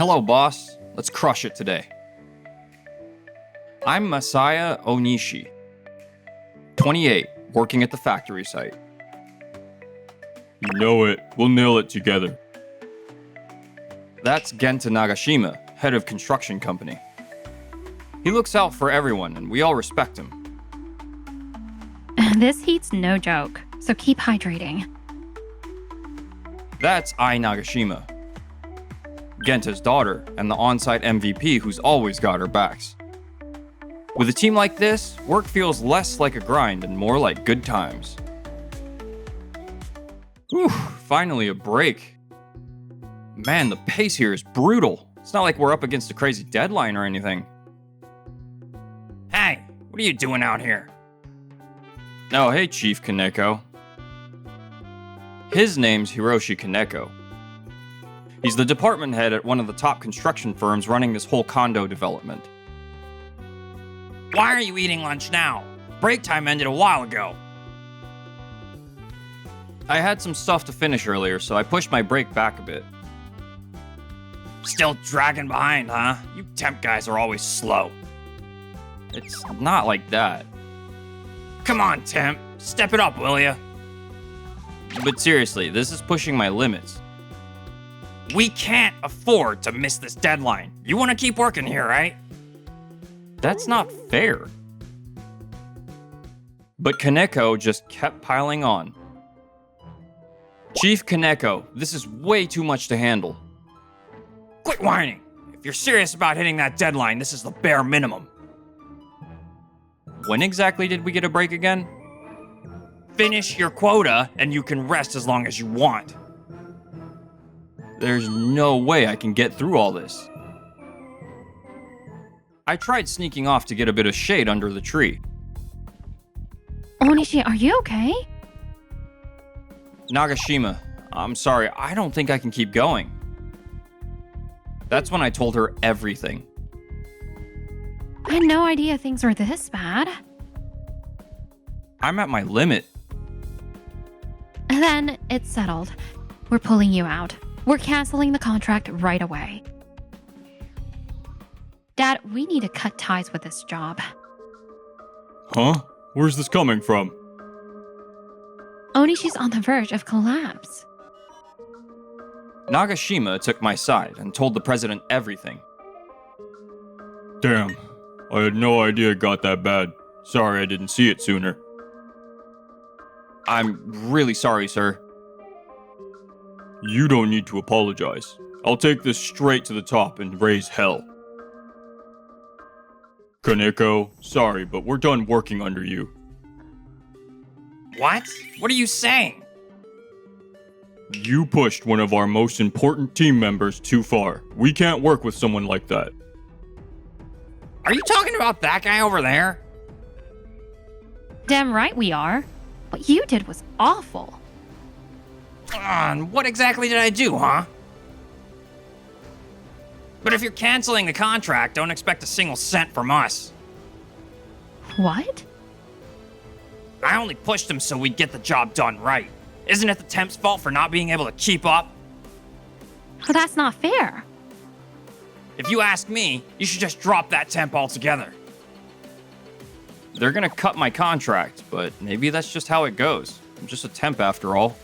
Hello, boss. Let's crush it today. I'm Masaya Onishi, 28, working at the factory site. You know it. We'll nail it together. That's Genta Nagashima, head of construction company. He looks out for everyone, and we all respect him. This heat's no joke, so keep hydrating. That's Ai Nagashima, Genta's daughter and the on-site MVP who's always got her backs. With a team like this, work feels less like a grind and more like good times. Whew, finally a break. Man, the pace here is brutal. It's not like we're up against a crazy deadline or anything. Hey, what are you doing out here? Oh, hey, Chief Kaneko. His name's Hiroshi Kaneko. He's the department head at one of the top construction firms running this whole condo development. Why are you eating lunch now? Break time ended a while ago. I had some stuff to finish earlier, so I pushed my break back a bit. Still dragging behind, huh? You temp guys are always slow. It's not like that. Come on, temp. Step it up, will ya? But seriously, this is pushing my limits. We can't afford to miss this deadline. You want to keep working here, right? That's not fair. But Kaneko just kept piling on. Chief Kaneko, this is way too much to handle. Quit whining. If you're serious about hitting that deadline, this is the bare minimum. When exactly did we get a break again? Finish your quota, and you can rest as long as you want. There's no way I can get through all this. I tried sneaking off to get a bit of shade under the tree. Onishi, are you okay? Nagashima, I'm sorry, I don't think I can keep going. That's when I told her everything. I had no idea things were this bad. I'm at my limit. Then it's settled. We're pulling you out. We're canceling the contract right away. Dad, we need to cut ties with this job. Huh? Where's this coming from? Onishi's on the verge of collapse. Nagashima took my side and told the president everything. Damn. I had no idea it got that bad. Sorry I didn't see it sooner. I'm really sorry, sir. You don't need to apologize. I'll take this straight to the top and raise hell. Kaneko, sorry, but we're done working under you. What? What are you saying? You pushed one of our most important team members too far. We can't work with someone like that. Are you talking about that guy over there? Damn right we are. What you did was awful. What exactly did I do, huh? But if you're canceling the contract, don't expect a single cent from us. What? I only pushed him so we'd get the job done right. Isn't it the temp's fault for not being able to keep up? Well, that's not fair. If you ask me, you should just drop that temp altogether. They're gonna cut my contract, but maybe that's just how it goes. I'm just a temp after all.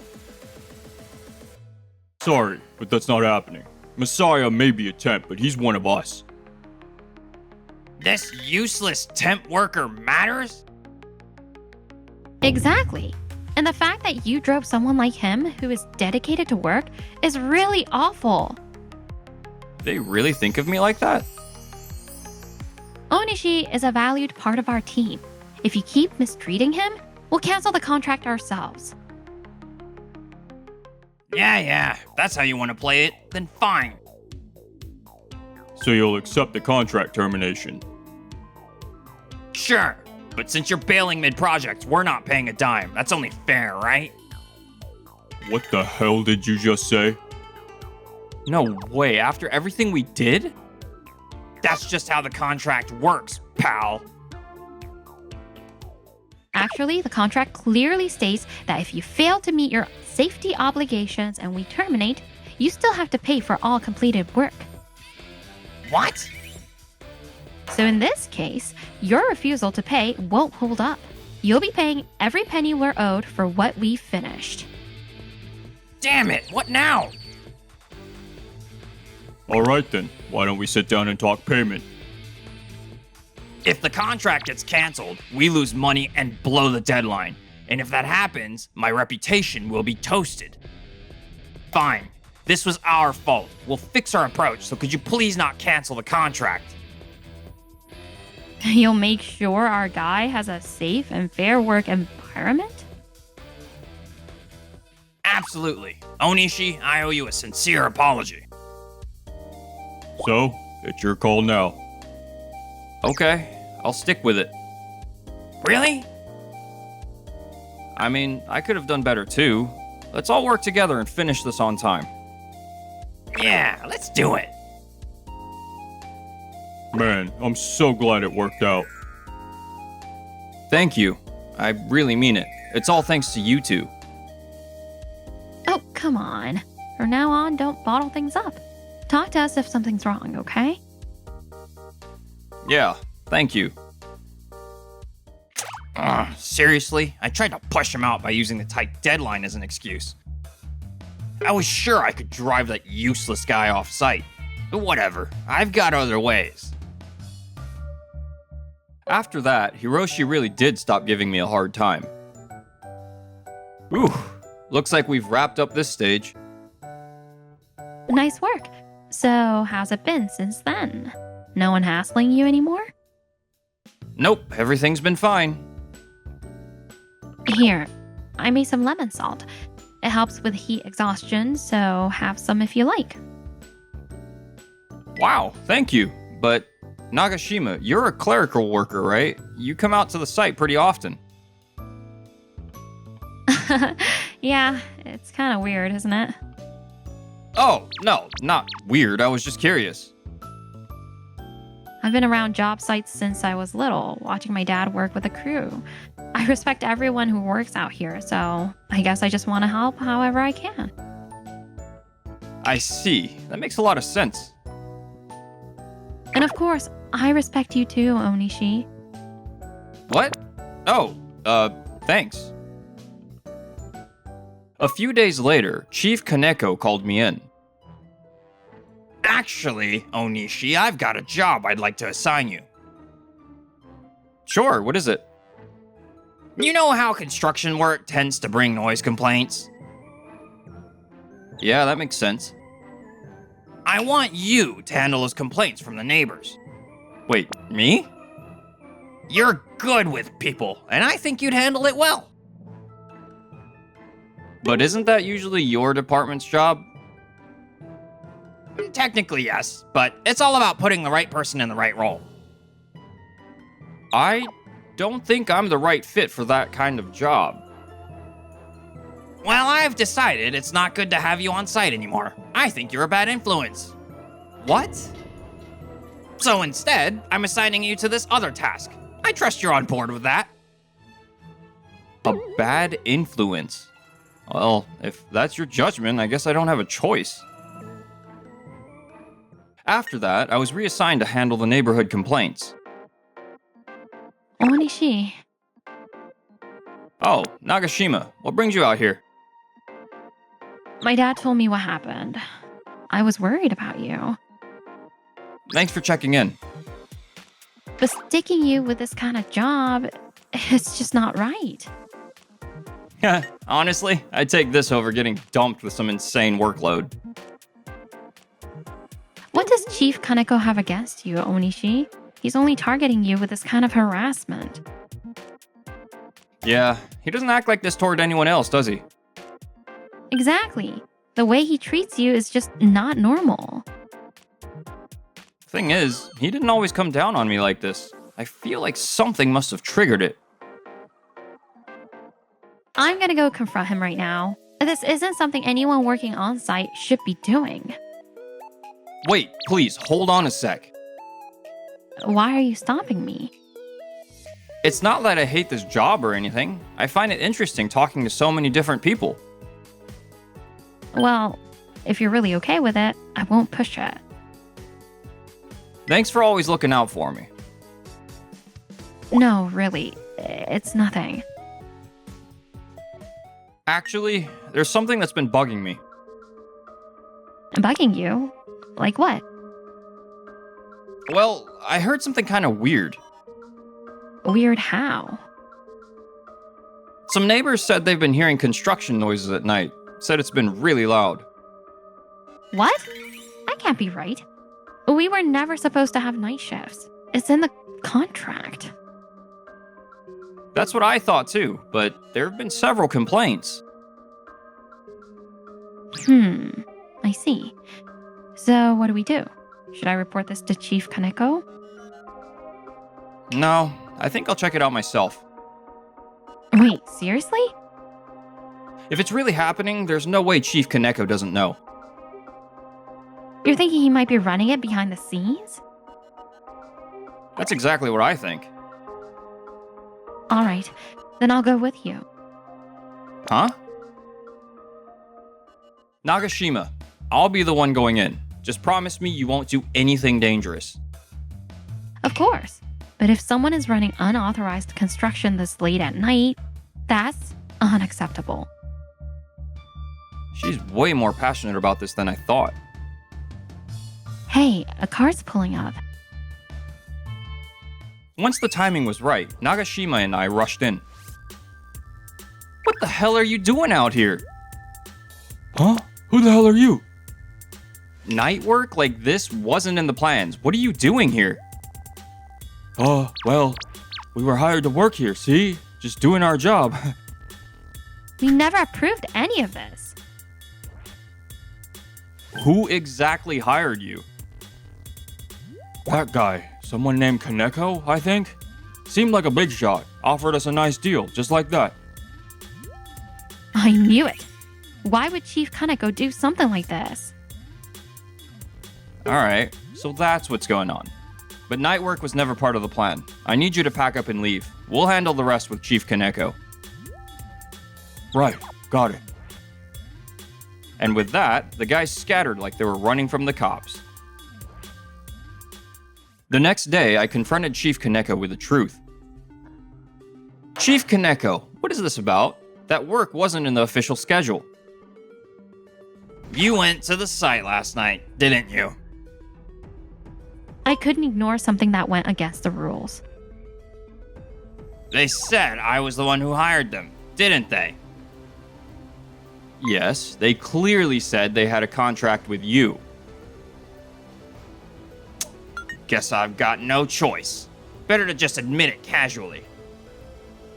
Sorry, but that's not happening. Messiah may be a temp, but he's one of us. This useless temp worker matters? Exactly. And the fact that you drove someone like him who is dedicated to work is really awful. They really think of me like that? Onishi is a valued part of our team. If you keep mistreating him, we'll cancel the contract ourselves. Yeah, if that's how you want to play it, then fine. So you'll accept the contract termination. Sure, but since you're bailing mid-project, we're not paying a dime. That's only fair, right? What the hell did you just say? No way, after everything we did? That's just how the contract works, pal. Actually, the contract clearly states that if you fail to meet your safety obligations and we terminate, you still have to pay for all completed work. What? So in this case, your refusal to pay won't hold up. You'll be paying every penny we're owed for what we finished. Damn it, what now? Alright then, why don't we sit down and talk payment? If the contract gets canceled, we lose money and blow the deadline. And if that happens, my reputation will be toasted. Fine. This was our fault. We'll fix our approach, so could you please not cancel the contract? You'll make sure our guy has a safe and fair work environment? Absolutely. Onishi, I owe you a sincere apology. So, it's your call now. Okay, I'll stick with it. Really? I mean, I could have done better too. Let's all work together and finish this on time. Yeah, let's do it. Man, I'm so glad it worked out. Thank you. I really mean it. It's all thanks to you two. Oh, come on. From now on, don't bottle things up. Talk to us if something's wrong, okay? Yeah, thank you. Seriously? I tried to push him out by using the tight deadline as an excuse. I was sure I could drive that useless guy off site. But whatever, I've got other ways. After that, Hiroshi really did stop giving me a hard time. Ooh, looks like we've wrapped up this stage. Nice work. So, how's it been since then? No one hassling you anymore? Nope, everything's been fine. Here, I made some lemon salt. It helps with heat exhaustion, so have some if you like. Wow, thank you. But Nagashima, you're a clerical worker, right? You come out to the site pretty often. Yeah, it's kind of weird, isn't it? Oh, no, not weird. I was just curious. I've been around job sites since I was little, watching my dad work with a crew. I respect everyone who works out here, so I guess I just want to help however I can. I see. That makes a lot of sense. And of course, I respect you too, Onishi. What? Oh, thanks. A few days later, Chief Kaneko called me in. Actually, Onishi, I've got a job I'd like to assign you. Sure, what is it? You know how construction work tends to bring noise complaints? Yeah, that makes sense. I want you to handle those complaints from the neighbors. Wait, me? You're good with people, and I think you'd handle it well. But isn't that usually your department's job? Technically, yes, but it's all about putting the right person in the right role. I don't think I'm the right fit for that kind of job. Well, I've decided it's not good to have you on site anymore. I think you're a bad influence. What? So instead, I'm assigning you to this other task. I trust you're on board with that. A bad influence? Well, if that's your judgment, I guess I don't have a choice. After that, I was reassigned to handle the neighborhood complaints. Onishi, Oh, Nagashima, what brings you out here? my dad told me what happened. I was worried about you. Thanks for checking in. But sticking you with this kind of job, it's just not right. Honestly, I'd take this over getting dumped with some insane workload. What does Chief Kaneko have against you, Onishi? He's only targeting you with this kind of harassment. Yeah, he doesn't act like this toward anyone else, does he? Exactly. The way he treats you is just not normal. Thing is, he didn't always come down on me like this. I feel like something must have triggered it. I'm gonna go confront him right now. This isn't something anyone working on site should be doing. Wait, please, hold on a sec. Why are you stopping me? It's not that I hate this job or anything. I find it interesting talking to so many different people. Well, if you're really okay with it, I won't push it. Thanks for always looking out for me. No, really, it's nothing. Actually, there's something that's been bugging me. Bugging you? Like what? Well, I heard something kind of weird. Weird how? Some neighbors said they've been hearing construction noises at night. Said it's been really loud. What? That can't be right. We were never supposed to have night shifts. It's in the contract. That's what I thought too, but there have been several complaints. I see. So what do we do? Should I report this to Chief Kaneko? No, I think I'll check it out myself. Wait, seriously? If it's really happening, there's no way Chief Kaneko doesn't know. You're thinking he might be running it behind the scenes? That's exactly what I think. All right, then I'll go with you. Huh? Nagashima, I'll be the one going in. Just promise me you won't do anything dangerous. Of course. But if someone is running unauthorized construction this late at night, that's unacceptable. She's way more passionate about this than I thought. Hey, a car's pulling up. Once the timing was right, Nagashima and I rushed in. What the hell are you doing out here? Huh? Who the hell are you? Night work like this wasn't in the plans. What are you doing here? Well, we were hired to work here, see? Just doing our job. We never approved any of this. Who exactly hired you? That guy, someone named Kaneko, I think? Seemed like a big shot. Offered us a nice deal, just like that. I knew it. Why would Chief Kaneko do something like this? Alright, so that's what's going on. But night work was never part of the plan. I need you to pack up and leave. We'll handle the rest with Chief Kaneko. Right, got it. And with that, the guys scattered like they were running from the cops. The next day, I confronted Chief Kaneko with the truth. Chief Kaneko, what is this about? That work wasn't in the official schedule. You went to the site last night, didn't you? I couldn't ignore something that went against the rules. They said I was the one who hired them, didn't they? Yes, they clearly said they had a contract with you. Guess I've got no choice. Better to just admit it casually.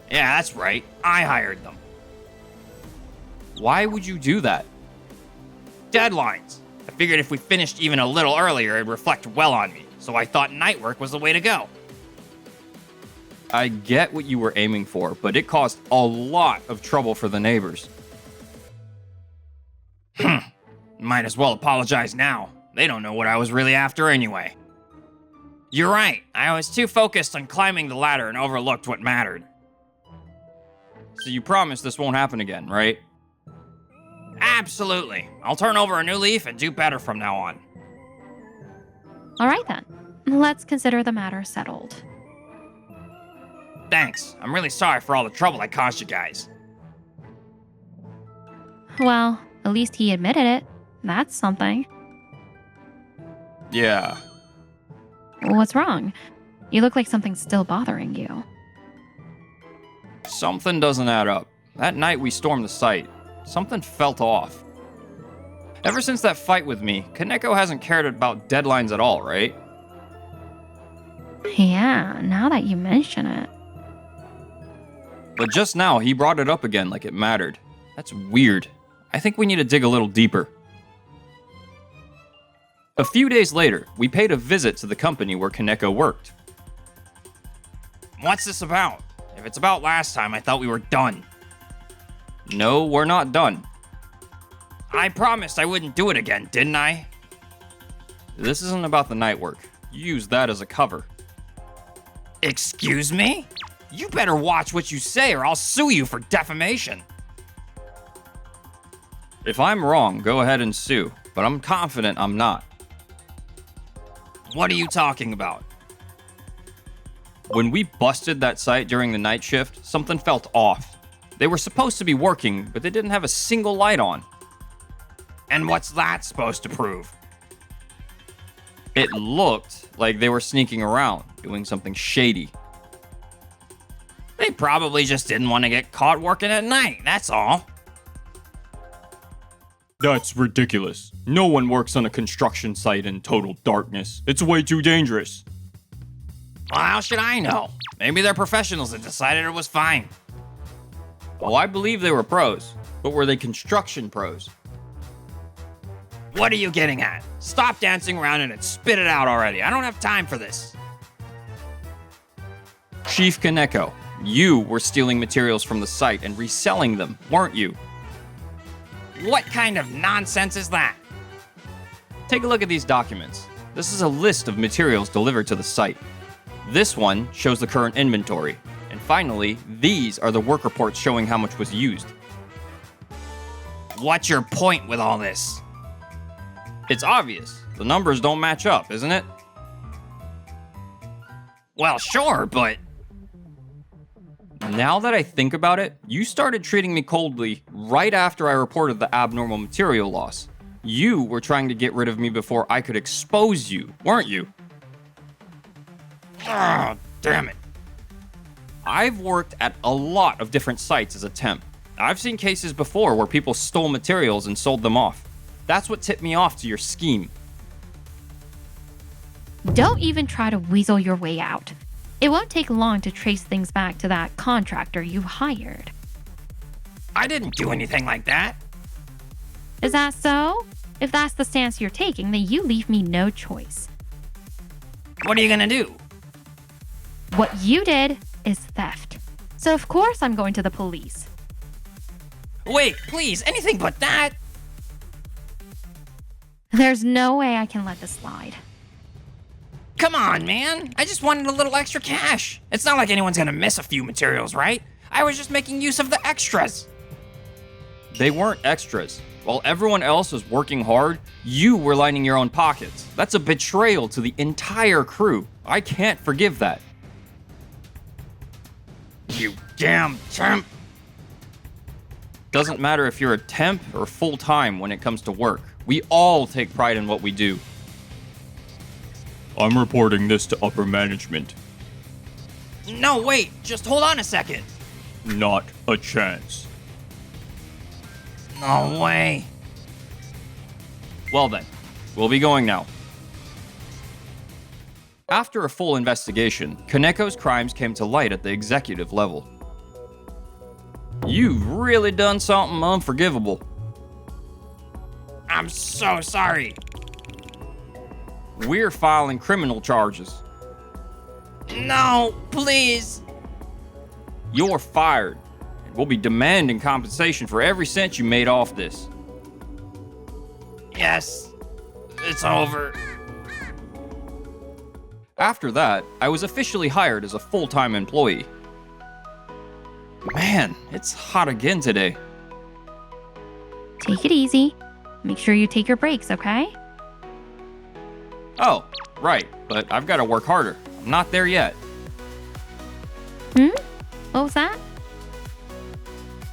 Yeah, that's right. I hired them. Why would you do that? Deadlines. I figured if we finished even a little earlier, it'd reflect well on me. So I thought night work was the way to go. I get what you were aiming for, but it caused a lot of trouble for the neighbors. Might as well apologize now. They don't know what I was really after anyway. You're right. I was too focused on climbing the ladder and overlooked what mattered. So you promise this won't happen again, right? Absolutely. I'll turn over a new leaf and do better from now on. All right then, let's consider the matter settled. Thanks. I'm really sorry for all the trouble I caused you guys. Well, at least he admitted it. That's something. Yeah. What's wrong? You look like something's still bothering you. Something doesn't add up. That night we stormed the site. Something felt off. Ever since that fight with me, Kaneko hasn't cared about deadlines at all, right? Yeah, now that you mention it. But just now, he brought it up again like it mattered. That's weird. I think we need to dig a little deeper. A few days later, we paid a visit to the company where Kaneko worked. What's this about? If it's about last time, I thought we were done. No, we're not done. I promised I wouldn't do it again, didn't I? This isn't about the night work. You use that as a cover. Excuse me? You better watch what you say or I'll sue you for defamation. If I'm wrong, go ahead and sue, but I'm confident I'm not. What are you talking about? When we busted that site during the night shift, something felt off. They were supposed to be working, but they didn't have a single light on. And what's that supposed to prove? It looked like they were sneaking around, doing something shady. They probably just didn't want to get caught working at night, that's all. That's ridiculous. No one works on a construction site in total darkness. It's way too dangerous. Well, how should I know? Maybe they're professionals and decided it was fine. Well, I believe they were pros, but were they construction pros? What are you getting at? Stop dancing around and spit it out already. I don't have time for this. Chief Kaneko, you were stealing materials from the site and reselling them, weren't you? What kind of nonsense is that? Take a look at these documents. This is a list of materials delivered to the site. This one shows the current inventory. And finally, these are the work reports showing how much was used. What's your point with all this? It's obvious. The numbers don't match up, isn't it? Well, sure, but... Now that I think about it, you started treating me coldly right after I reported the abnormal material loss. You were trying to get rid of me before I could expose you, weren't you? Oh, damn it. I've worked at a lot of different sites as a temp. I've seen cases before where people stole materials and sold them off. That's what tipped me off to your scheme. Don't even try to weasel your way out. It won't take long to trace things back to that contractor you hired. I didn't do anything like that. Is that so? If that's the stance you're taking, then you leave me no choice. What are you gonna do? What you did is theft. So of course I'm going to the police. Wait, please, anything but that. There's no way I can let this slide. Come on, man. I just wanted a little extra cash. It's not like anyone's gonna miss a few materials, right? I was just making use of the extras. They weren't extras. While everyone else was working hard, you were lining your own pockets. That's a betrayal to the entire crew. I can't forgive that. You damn temp. Doesn't matter if you're a temp or full-time when it comes to work. We all take pride in what we do. I'm reporting this to upper management. No, wait, just hold on a second. Not a chance. No way. Well then, we'll be going now. After a full investigation, Kaneko's crimes came to light at the executive level. You've really done something unforgivable. I'm so sorry. We're filing criminal charges. No, please. You're fired, and we'll be demanding compensation for every cent you made off this. Yes, it's over. After that, I was officially hired as a full-time employee. Man, it's hot again today. Take it easy. Make sure you take your breaks, okay? Oh, right, but I've got to work harder. I'm not there yet. What was that?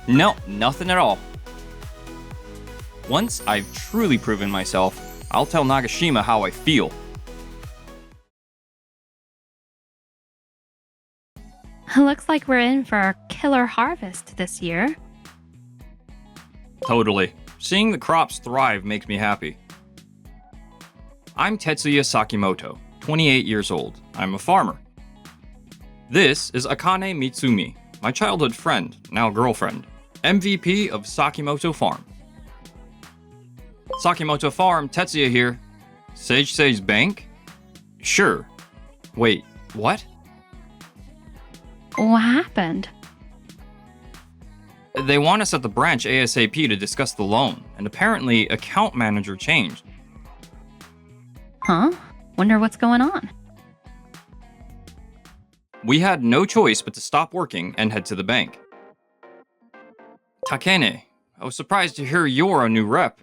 No, nothing at all. Once I've truly proven myself, I'll tell Nagashima how I feel. Looks like we're in for a killer harvest this year. Totally. Seeing the crops thrive makes me happy. I'm Tetsuya Sakimoto, 28 years old. I'm a farmer. This is Akane Mitsumi, my childhood friend, now girlfriend, MVP of Sakimoto Farm. Sakimoto Farm, Tetsuya here. Sage Bank? Sure. Wait, what? What happened? They want us at the branch ASAP to discuss the loan, and apparently account manager changed. Huh? Wonder what's going on. We had no choice but to stop working and head to the bank. Takene, I was surprised to hear you're a new rep.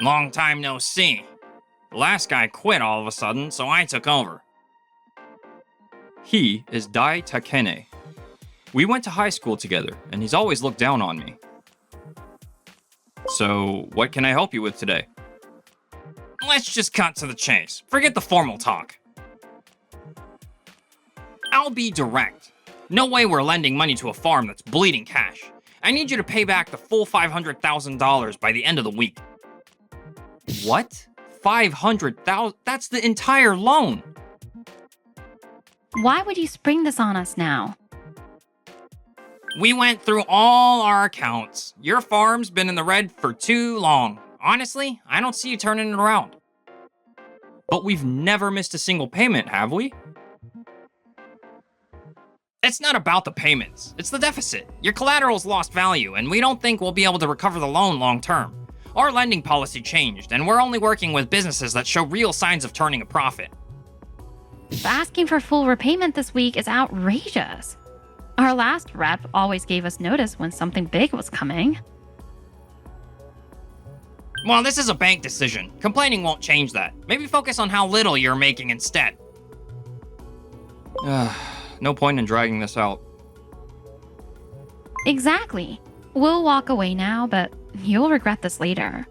Long time no see. The last guy quit all of a sudden, so I took over. He is Dai Takene. We went to high school together, and he's always looked down on me. So, what can I help you with today? Let's just cut to the chase. Forget the formal talk. I'll be direct. No way we're lending money to a farm that's bleeding cash. I need you to pay back the full $500,000 by the end of the week. What? 500,000? That's the entire loan. Why would you spring this on us now? We went through all our accounts. Your farm's been in the red for too long. Honestly, I don't see you turning it around. But we've never missed a single payment, have we? It's not about the payments. It's the deficit. Your collateral's lost value, and we don't think we'll be able to recover the loan long term. Our lending policy changed, and we're only working with businesses that show real signs of turning a profit. Asking for full repayment this week is outrageous. Our last rep always gave us notice when something big was coming. Well, this is a bank decision. Complaining won't change that. Maybe focus on how little you're making instead. No point in dragging this out. Exactly. We'll walk away now, but you'll regret this later.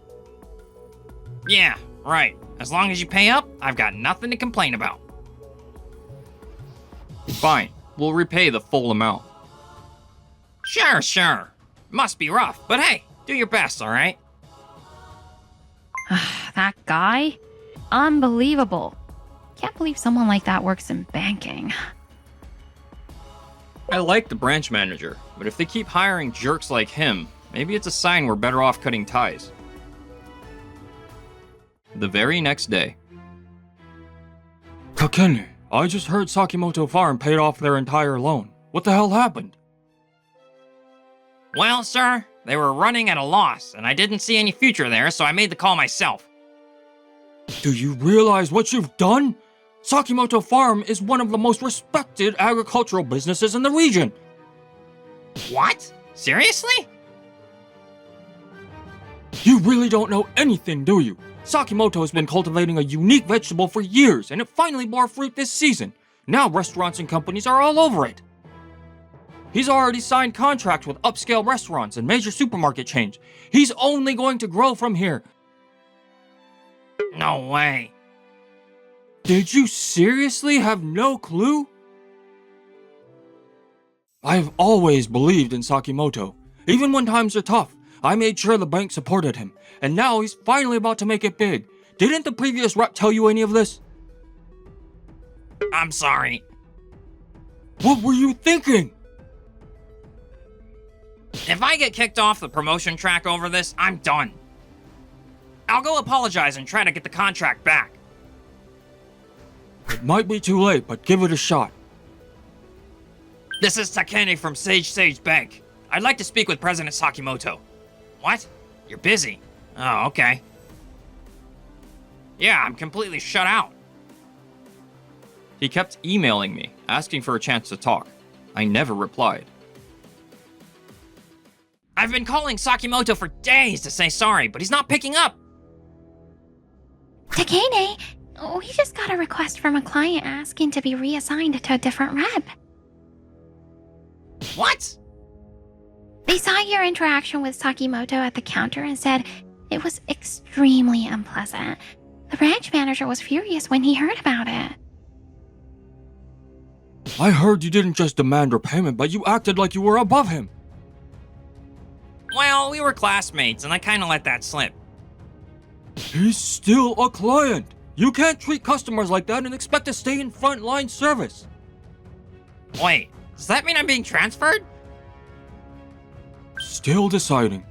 Yeah, right. As long as you pay up, I've got nothing to complain about. Fine, we'll repay the full amount. Sure. Must be rough, but hey, do your best, alright? That guy? Unbelievable. Can't believe someone like that works in banking. I like the branch manager, but if they keep hiring jerks like him, maybe it's a sign we're better off cutting ties. The very next day. Takene, I just heard Sakimoto Farm paid off their entire loan. What the hell happened? Well, sir, they were running at a loss, and I didn't see any future there, so I made the call myself. Do you realize what you've done? Sakimoto Farm is one of the most respected agricultural businesses in the region. What? Seriously? You really don't know anything, do you? Sakimoto has been cultivating a unique vegetable for years, and it finally bore fruit this season. Now restaurants and companies are all over it. He's already signed contracts with upscale restaurants and major supermarket chains. He's only going to grow from here. No way. Did you seriously have no clue? I've always believed in Sakimoto. Even when times are tough, I made sure the bank supported him, and now he's finally about to make it big. Didn't the previous rep tell you any of this? I'm sorry. What were you thinking? If I get kicked off the promotion track over this, I'm done. I'll go apologize and try to get the contract back. It might be too late, but give it a shot. This is Takene from Sage Bank. I'd like to speak with President Sakimoto. What? You're busy? Oh, okay. Yeah, I'm completely shut out. He kept emailing me, asking for a chance to talk. I never replied. I've been calling Sakimoto for days to say sorry, but he's not picking up. Takene, we just got a request from a client asking to be reassigned to a different rep. What? They saw your interaction with Sakimoto at the counter and said it was extremely unpleasant. The branch manager was furious when he heard about it. I heard you didn't just demand repayment, but you acted like you were above him. Well, we were classmates, and I kind of let that slip. He's still a client. You can't treat customers like that and expect to stay in frontline service. Wait, does that mean I'm being transferred? Still deciding.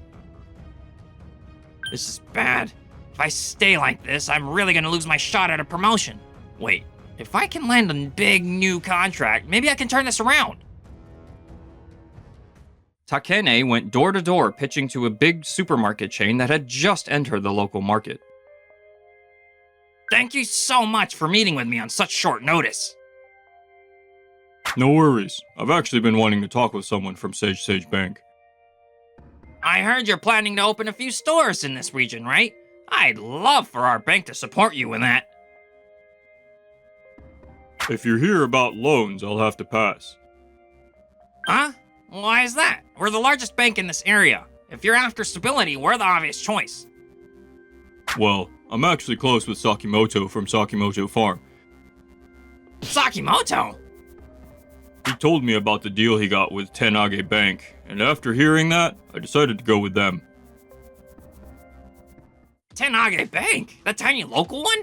This is bad. If I stay like this, I'm really gonna lose my shot at a promotion. Wait, if I can land a big new contract, maybe I can turn this around. Takene went door to door pitching to a big supermarket chain that had just entered the local market. Thank you so much for meeting with me on such short notice. No worries. I've actually been wanting to talk with someone from Sage Bank. I heard you're planning to open a few stores in this region, right? I'd love for our bank to support you in that. If you're here about loans, I'll have to pass. Huh? Why is that? We're the largest bank in this area. If you're after stability, we're the obvious choice. Well, I'm actually close with Sakimoto from Sakimoto Farm. Sakimoto? He told me about the deal he got with Tenage Bank, and after hearing that, I decided to go with them. Tenage Bank? The tiny local one?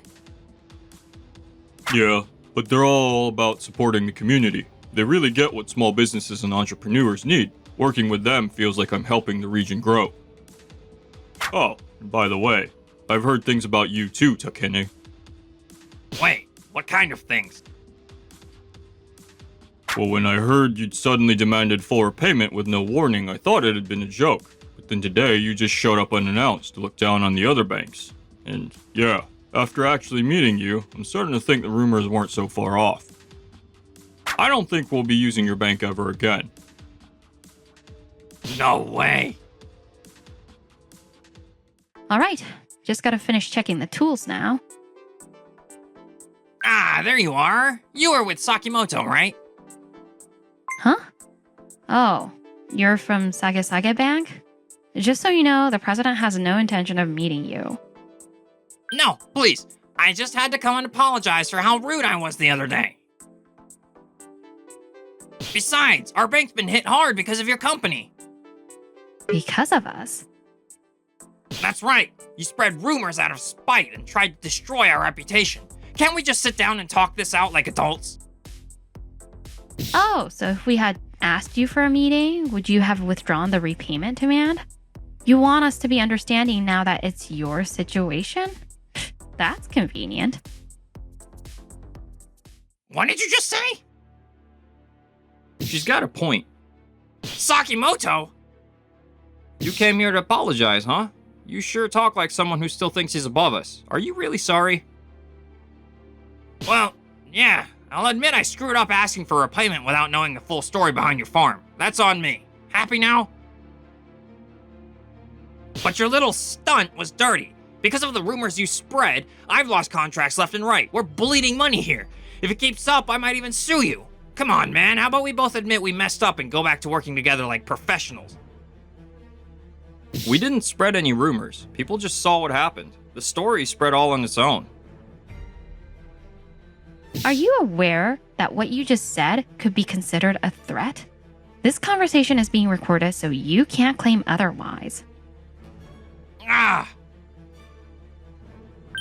Yeah, but they're all about supporting the community. They really get what small businesses and entrepreneurs need. Working with them feels like I'm helping the region grow. Oh, and by the way, I've heard things about you too, Takene. Wait, what kind of things? Well, when I heard you'd suddenly demanded full payment with no warning, I thought it had been a joke. But then today, you just showed up unannounced to look down on the other banks. And yeah, after actually meeting you, I'm starting to think the rumors weren't so far off. I don't think we'll be using your bank ever again. No way. All right, just gotta finish checking the tools now. Ah, there you are. You were with Sakimoto, right? Huh? Oh, you're from Sagesage Bank? Just so you know, the president has no intention of meeting you. No, please. I just had to come and apologize for how rude I was the other day. Besides, our bank's been hit hard because of your company. Because of us? That's right. You spread rumors out of spite and tried to destroy our reputation. Can't we just sit down and talk this out like adults? Oh, so if we had asked you for a meeting, would you have withdrawn the repayment demand? You want us to be understanding now that it's your situation? That's convenient. What did you just say? She's got a point. Sakimoto? You came here to apologize, huh? You sure talk like someone who still thinks he's above us. Are you really sorry? Well, yeah. I'll admit I screwed up asking for repayment without knowing the full story behind your farm. That's on me. Happy now? But your little stunt was dirty. Because of the rumors you spread, I've lost contracts left and right. We're bleeding money here. If it keeps up, I might even sue you. Come on, man. How about we both admit we messed up and go back to working together like professionals? We didn't spread any rumors. People just saw what happened. The story spread all on its own. Are you aware that what you just said could be considered a threat? This conversation is being recorded, so you can't claim otherwise. Ah!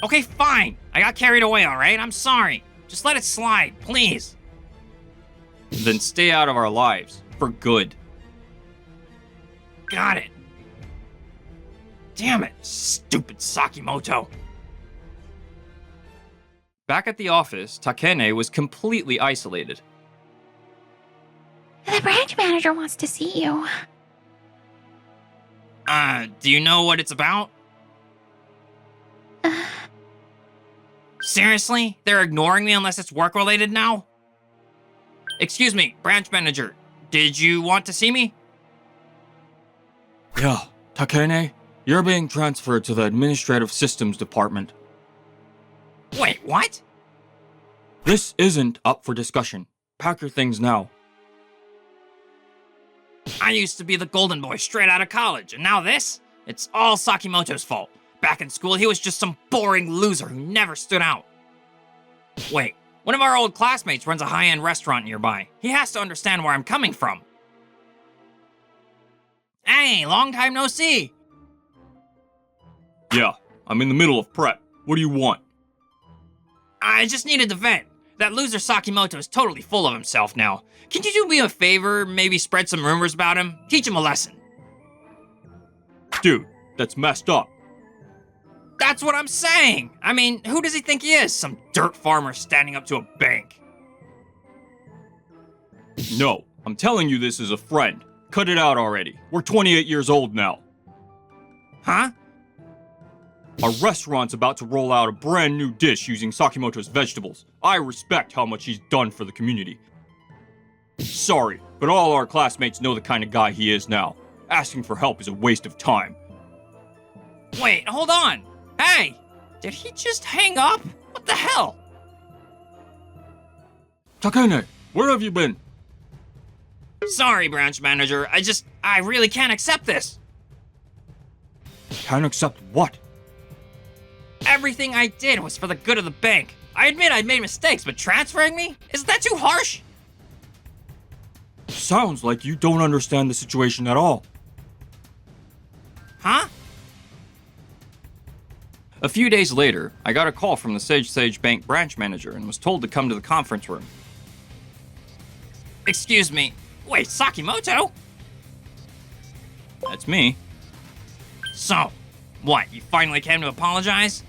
Okay, fine. I got carried away, alright? I'm sorry. Just let it slide, please. Then stay out of our lives. For good. Got it. Damn it, stupid Sakimoto. Back at the office, Takene was completely isolated. The branch manager wants to see you. Do you know what it's about? Seriously? They're ignoring me unless it's work-related now? Excuse me, branch manager. Did you want to see me? Yeah, Takene, you're being transferred to the Administrative Systems Department. Wait, what? This isn't up for discussion. Pack your things now. I used to be the golden boy straight out of college, and now this? It's all Sakimoto's fault. Back in school, he was just some boring loser who never stood out. Wait, one of our old classmates runs a high-end restaurant nearby. He has to understand where I'm coming from. Hey, long time no see. Yeah, I'm in the middle of prep. What do you want? I just needed to vent. That loser Sakimoto is totally full of himself now. Can you do me a favor, maybe spread some rumors about him? Teach him a lesson. Dude, that's messed up. That's what I'm saying. I mean, who does he think he is? Some dirt farmer standing up to a bank. No, I'm telling you this as a friend. Cut it out already. We're 28 years old now. Huh? Our restaurant's about to roll out a brand new dish using Sakimoto's vegetables. I respect how much he's done for the community. Sorry, but all our classmates know the kind of guy he is now. Asking for help is a waste of time. Wait, hold on. Hey! Did he just hang up? What the hell? Takene, where have you been? Sorry, branch manager. I really can't accept this. Can't accept what? Everything I did was for the good of the bank. I admit I'd made mistakes, but transferring me? Isn't that too harsh? Sounds like you don't understand the situation at all. Huh? A few days later, I got a call from the Sage Bank branch manager and was told to come to the conference room. Excuse me. Wait, Sakimoto? That's me. So, what, you finally came to apologize?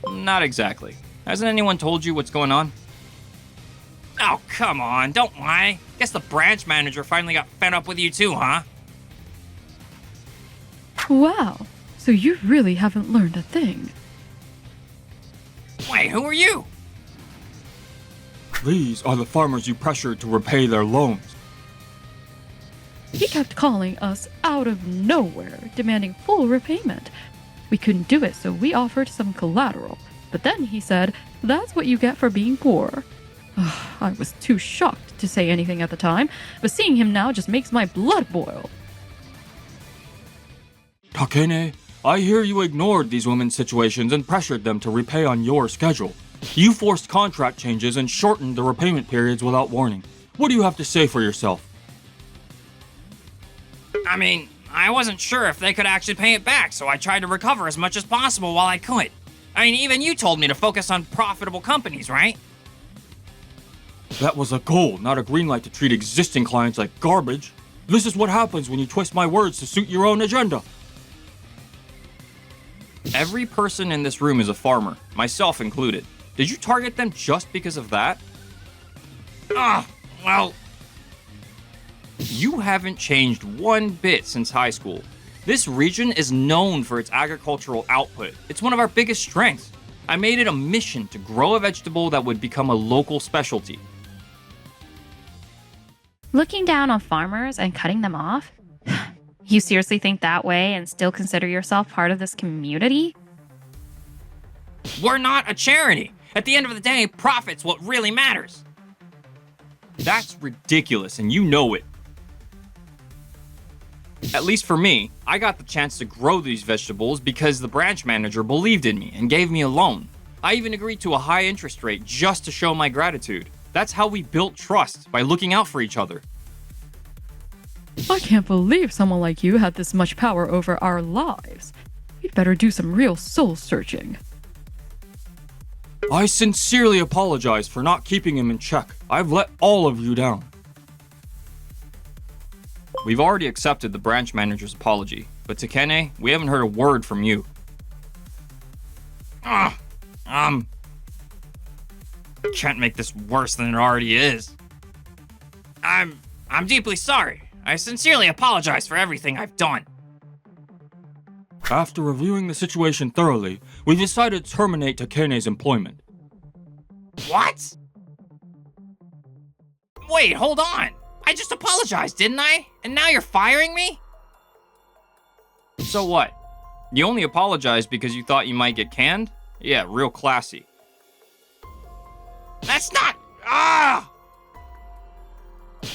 Not exactly. Hasn't anyone told you what's going on? Oh, come on, don't lie. Guess the branch manager finally got fed up with you too, huh? Wow, so you really haven't learned a thing. Wait, who are you? These are the farmers you pressured to repay their loans. He kept calling us out of nowhere, demanding full repayment. We couldn't do it, so we offered some collateral. But then he said, "That's what you get for being poor." I was too shocked to say anything at the time, but seeing him now just makes my blood boil. Takene, I hear you ignored these women's situations and pressured them to repay on your schedule. You forced contract changes and shortened the repayment periods without warning. What do you have to say for yourself? I mean, I wasn't sure if they could actually pay it back, so I tried to recover as much as possible while I could. I mean, even you told me to focus on profitable companies, right? That was a goal, not a green light to treat existing clients like garbage. This is what happens when you twist my words to suit your own agenda. Every person in this room is a farmer, myself included. Did you target them just because of that? Well, You haven't changed one bit since high school. This region is known for its agricultural output. It's one of our biggest strengths. I made it a mission to grow a vegetable that would become a local specialty. Looking down on farmers and cutting them off? You seriously think that way and still consider yourself part of this community? we're not a charity. At the end of the day, profit's what really matters. That's ridiculous, and you know it. At least for me, I got the chance to grow these vegetables because the branch manager believed in me and gave me a loan. I even agreed to a high interest rate just to show my gratitude. That's how we built trust, by looking out for each other. I can't believe someone like you had this much power over our lives. We'd better do some real soul searching. I sincerely apologize for not keeping him in check. I've let all of you down. We've already accepted the branch manager's apology, but Takene, we haven't heard a word from you. Can't make this worse than it already is. I'm deeply sorry. I sincerely apologize for everything I've done. After reviewing the situation thoroughly, we decided to terminate Takene's employment. What? Wait, hold on. I just apologized, didn't I? And now you're firing me? So what? You only apologized because you thought you might get canned? Yeah, real classy. That's not...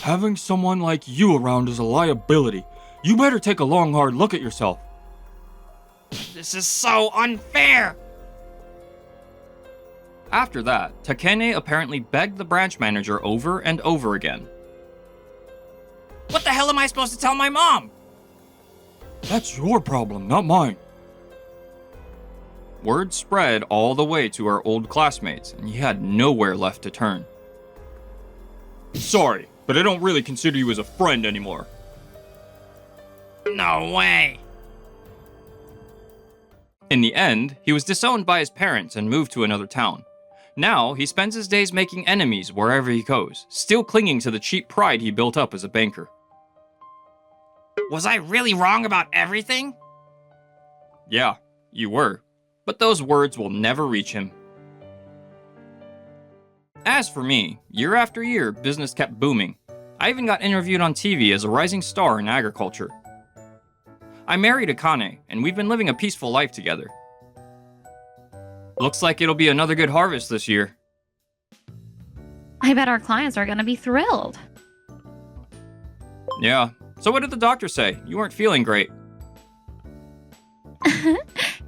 Having someone like you around is a liability. You better take a long, hard look at yourself. This is so unfair. After that, Takene apparently begged the branch manager over and over again. What the hell am I supposed to tell my mom? That's your problem, not mine. Word spread all the way to our old classmates, and he had nowhere left to turn. Sorry, but I don't really consider you as a friend anymore. No way. In the end, he was disowned by his parents and moved to another town. Now, he spends his days making enemies wherever he goes, still clinging to the cheap pride he built up as a banker. Was I really wrong about everything? Yeah, you were. But those words will never reach him. As for me, year after year, business kept booming. I even got interviewed on TV as a rising star in agriculture. I married Akane, and we've been living a peaceful life together. Looks like it'll be another good harvest this year. I bet our clients are gonna be thrilled. Yeah. So what did the doctor say? You weren't feeling great.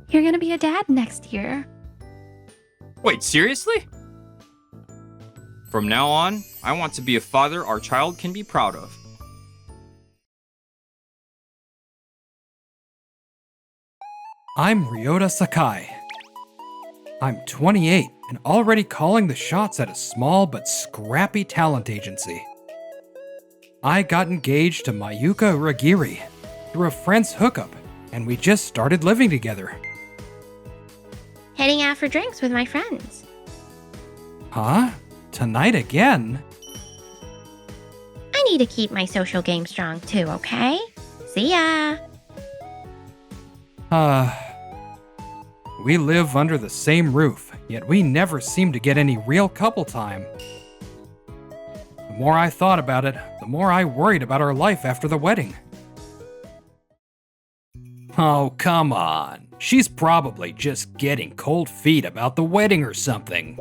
You're gonna be a dad next year. Wait, seriously? From now on, I want to be a father our child can be proud of. I'm Ryota Sakai. I'm 28 and already calling the shots at a small but scrappy talent agency. I got engaged to Mayuka Uragiri through a friend's hookup, and we just started living together. Heading out for drinks with my friends. Huh? Tonight again? I need to keep my social game strong too, okay? See ya! We live under the same roof, yet we never seem to get any real couple time. The more I thought about it, the more I worried about our life after the wedding. Oh, come on. She's probably just getting cold feet about the wedding or something.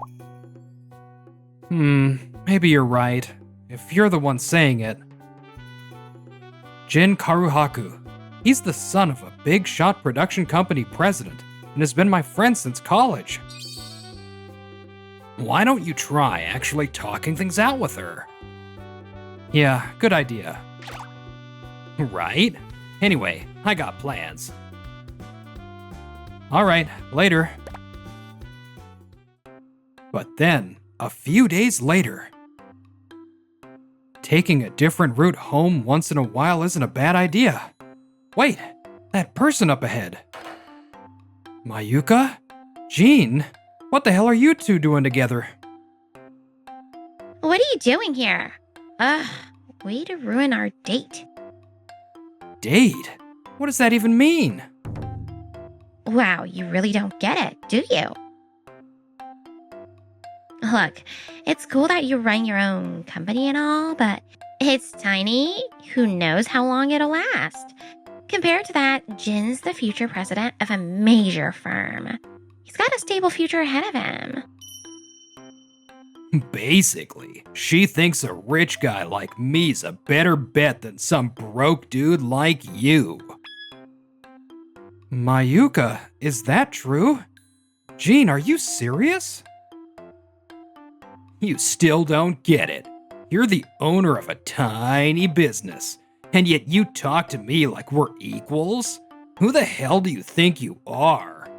Maybe you're right, if you're the one saying it. Jin Karuhaku. He's the son of a big shot production company president and has been my friend since college. Why don't you try actually talking things out with her? Yeah, good idea. Right? Anyway, I got plans. Alright, later. But then, a few days later, taking a different route home once in a while isn't a bad idea. Wait, that person up ahead. Mayuka? Jean? What the hell are you two doing together? What are you doing here? Way to ruin our date. Date? What does that even mean? Wow, you really don't get it, do you? Look, it's cool that you run your own company and all, but it's tiny. Who knows how long it'll last? Compared to that, Jin's the future president of a major firm. He's got a stable future ahead of him. Basically, she thinks a rich guy like me's a better bet than some broke dude like you. Mayuka, is that true? Jean, are you serious? You still don't get it. You're the owner of a tiny business, and yet you talk to me like we're equals? Who the hell do you think you are?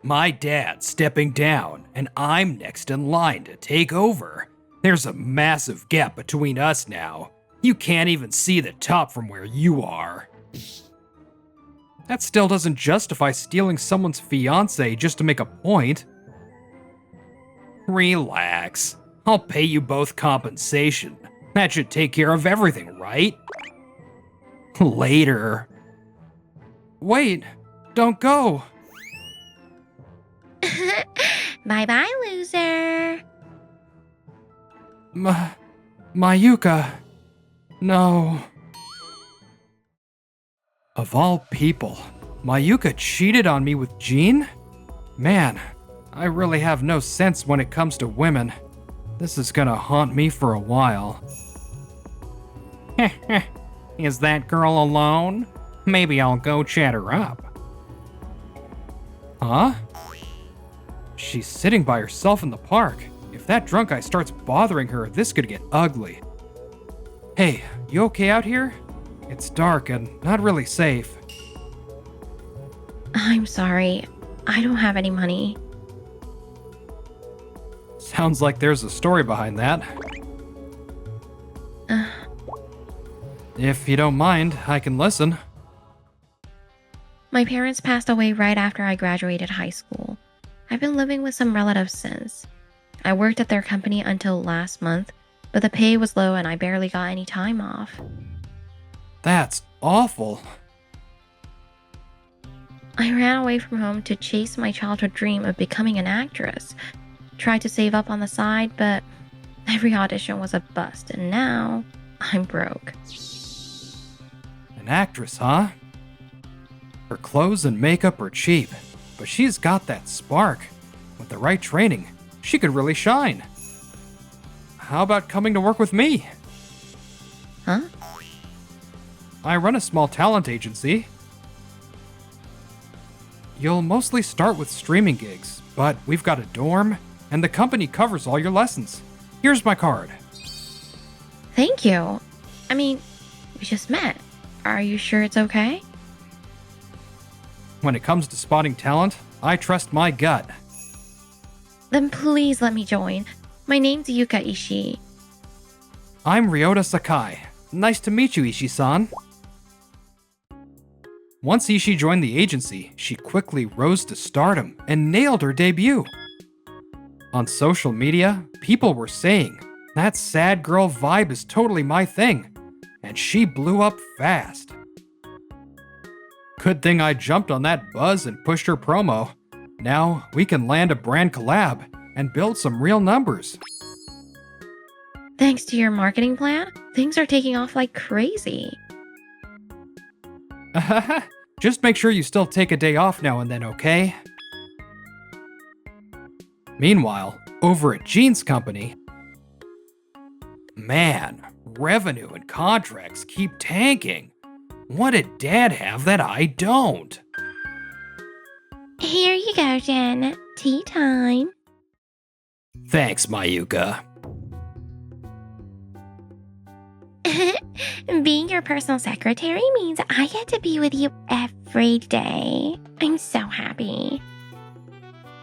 My dad's stepping down, and I'm next in line to take over. There's a massive gap between us now. You can't even see the top from where you are. That still doesn't justify stealing someone's fiancé just to make a point. Relax. I'll pay you both compensation. That should take care of everything, right? Later. Wait, don't go. Bye-bye, loser. Mayuka. No. Of all people, Mayuka cheated on me with Jean? Man, I really have no sense when it comes to women. This is gonna haunt me for a while. Is that girl alone? Maybe I'll go chat her up. Huh? She's sitting by herself in the park. If that drunk guy starts bothering her, this could get ugly. Hey, you okay out here? It's dark and not really safe. I'm sorry. I don't have any money. Sounds like there's a story behind that. If you don't mind, I can listen. My parents passed away right after I graduated high school. I've been living with some relatives since. I worked at their company until last month, but the pay was low and I barely got any time off. That's awful. I ran away from home to chase my childhood dream of becoming an actress. Tried to save up on the side, but every audition was a bust, and now I'm broke. An actress, huh? Her clothes and makeup are cheap, but she's got that spark. With the right training, she could really shine. How about coming to work with me? Huh? I run a small talent agency. You'll mostly start with streaming gigs, but we've got a dorm, and the company covers all your lessons. Here's my card. Thank you. I mean, we just met. Are you sure it's okay? When it comes to spotting talent, I trust my gut. Then please let me join. My name's Yuka Ishii. I'm Ryota Sakai. Nice to meet you, Ishii-san. Once Ishii joined the agency, she quickly rose to stardom and nailed her debut. On social media, people were saying, that sad girl vibe is totally my thing, and she blew up fast. Good thing I jumped on that buzz and pushed her promo. Now we can land a brand collab and build some real numbers. Thanks to your marketing plan, things are taking off like crazy. Just make sure you still take a day off now and then, okay? Meanwhile, over at Jean's company, man, revenue and contracts keep tanking. What did Dad have that I don't? Here you go, Jen. Tea time. Thanks, Mayuka. Being your personal secretary means I get to be with you every day. I'm so happy.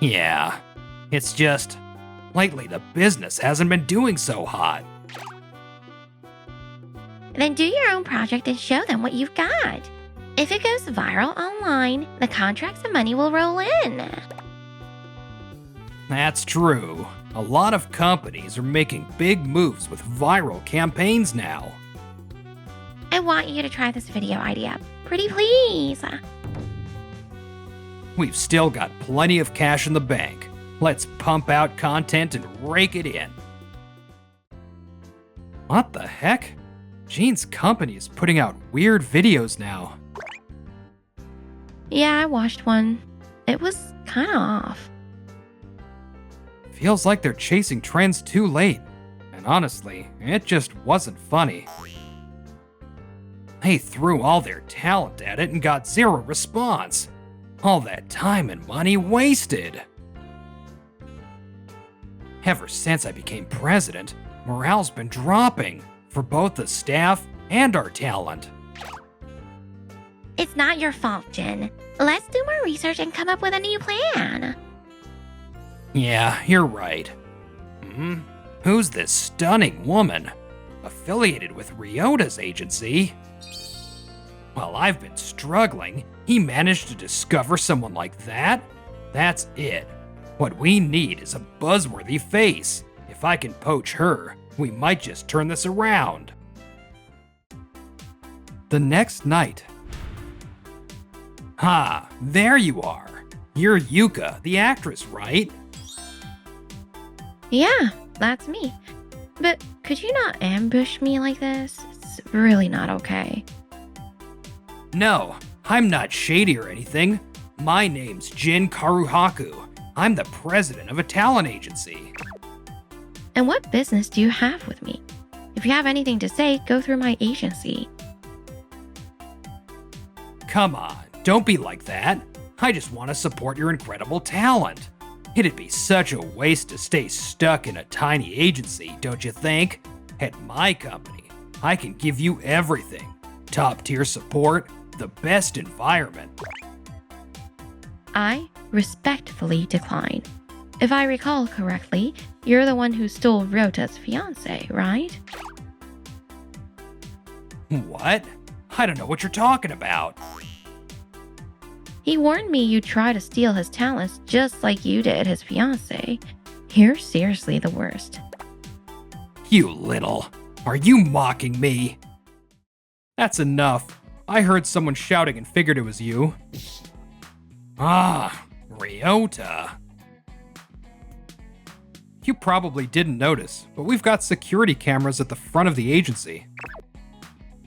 Yeah, it's just, lately the business hasn't been doing so hot. Then do your own project and show them what you've got. If it goes viral online, the contracts and money will roll in. That's true. A lot of companies are making big moves with viral campaigns now. I want you to try this video idea. Pretty please. We've still got plenty of cash in the bank. Let's pump out content and rake it in. What the heck? Jean's company is putting out weird videos now. Yeah, I watched one. It was kinda off. Feels like they're chasing trends too late. And honestly, it just wasn't funny. They threw all their talent at it and got zero response. All that time and money wasted. Ever since I became president, morale's been dropping for both the staff and our talent. It's not your fault, Jen. Let's do more research and come up with a new plan. Yeah, you're right. Who's this stunning woman? Affiliated with Ryota's agency? While I've been struggling, he managed to discover someone like that? That's it. What we need is a buzzworthy face. If I can poach her, we might just turn this around. The next night. Ha, there you are. You're Yuka, the actress, right? Yeah, that's me. But could you not ambush me like this? It's really not okay. No, I'm not shady or anything. My name's Jin Karuhaku. I'm the president of a talent agency. And what business do you have with me? If you have anything to say, go through my agency. Come on, don't be like that. I just want to support your incredible talent. It'd be such a waste to stay stuck in a tiny agency, don't you think? At my company, I can give you everything. Top-tier support, the best environment. I respectfully decline. If I recall correctly, you're the one who stole Ryota's fiance, right? What? I don't know what you're talking about. He warned me you'd try to steal his talents just like you did his fiance. You're seriously the worst. You little. Are you mocking me? That's enough. I heard someone shouting and figured it was you. Ah, Ryota. You probably didn't notice, but we've got security cameras at the front of the agency.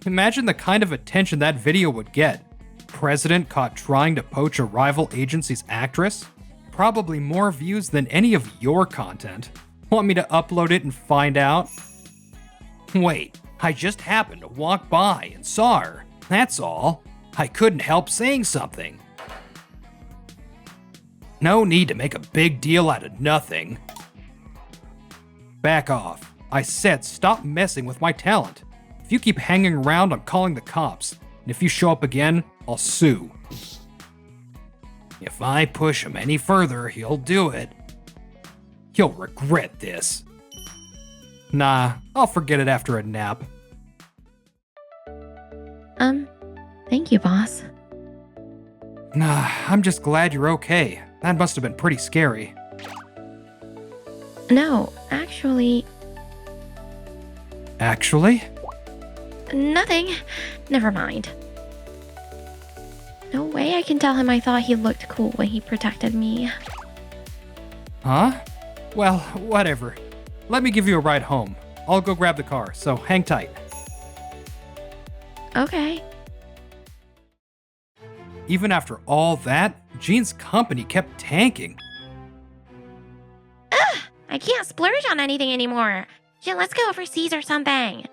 Imagine the kind of attention that video would get. president caught trying to poach a rival agency's actress? Probably more views than any of your content. Want me to upload it and find out? Wait, I just happened to walk by and saw her. That's all. I couldn't help saying something. No need to make a big deal out of nothing. Back off. I said stop messing with my talent. If you keep hanging around, I'm calling the cops. And if you show up again, I'll sue. If I push him any further, he'll do it. He'll regret this. Nah, I'll forget it after a nap. Thank you, boss. Nah, I'm just glad you're okay. That must have been pretty scary. No, actually, Actually? nothing. Never mind. No way I can tell him I thought he looked cool when he protected me. Huh? Well, whatever. Let me give you a ride home. I'll go grab the car, so hang tight. Okay. Even after all that, Jean's company kept tanking. I can't splurge on anything anymore. Shit, let's go overseas or something.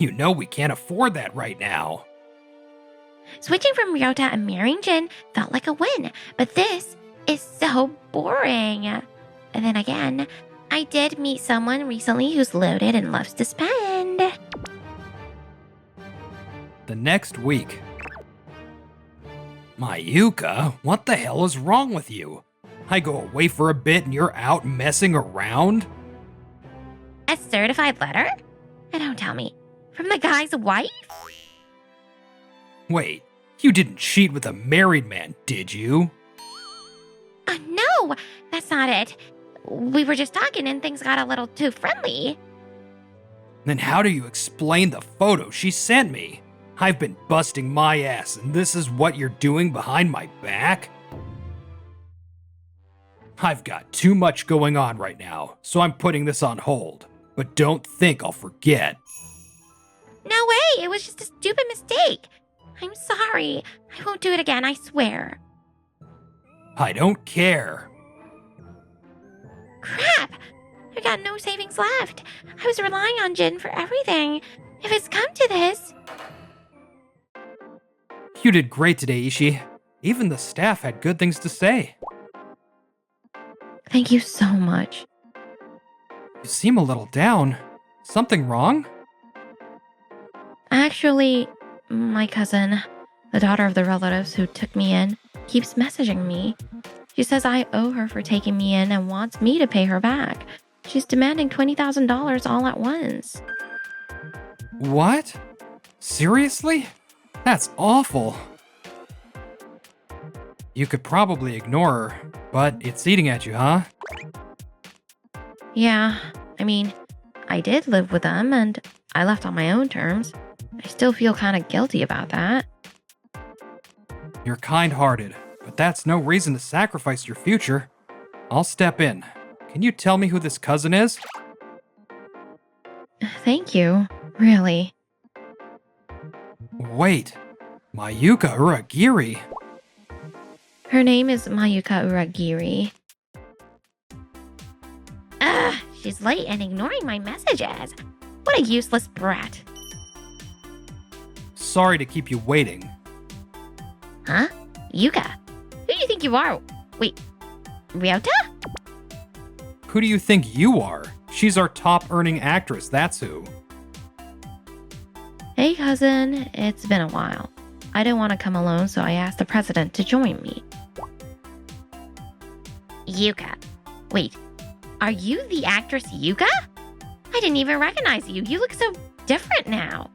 You know we can't afford that right now. Switching from Ryota and marrying Jin felt like a win, but this is so boring. And then again, I did meet someone recently who's loaded and loves to spend. The next week. Mayuka, what the hell is wrong with you? I go away for a bit and you're out messing around? A certified letter? And don't tell me. From the guy's wife? Wait, you didn't cheat with a married man, did you? No, that's not it. We were just talking and things got a little too friendly. Then how do you explain the photo she sent me? I've been busting my ass and this is what you're doing behind my back? I've got too much going on right now, so I'm putting this on hold. But don't think I'll forget. No way, it was just a stupid mistake. I'm sorry. I won't do it again, I swear. I don't care. Crap! I got no savings left. I was relying on Jin for everything. If it's come to this... You did great today, Ishii. Even the staff had good things to say. Thank you so much. You seem a little down. Something wrong? Actually, my cousin, the daughter of the relatives who took me in, keeps messaging me. She says I owe her for taking me in and wants me to pay her back. She's demanding $20,000 all at once. What? Seriously? That's awful. You could probably ignore her, but it's eating at you, huh? Yeah, I mean, I did live with them and I left on my own terms. I still feel kind of guilty about that. You're kind-hearted, but that's no reason to sacrifice your future. I'll step in. Can you tell me who this cousin is? Thank you, really. Wait, Mayuka Uragiri. Her name is Mayuka Uragiri. Ugh, she's late and ignoring my messages. What a useless brat. Sorry to keep you waiting. Huh? Yuka? Who do you think you are? Wait, Ryota? Who do you think you are? She's our top-earning actress, that's who. Hey cousin, it's been a while. I didn't want to come alone, so I asked the president to join me. Yuka. Wait, are you the actress Yuka? I didn't even recognize you. You look so different now.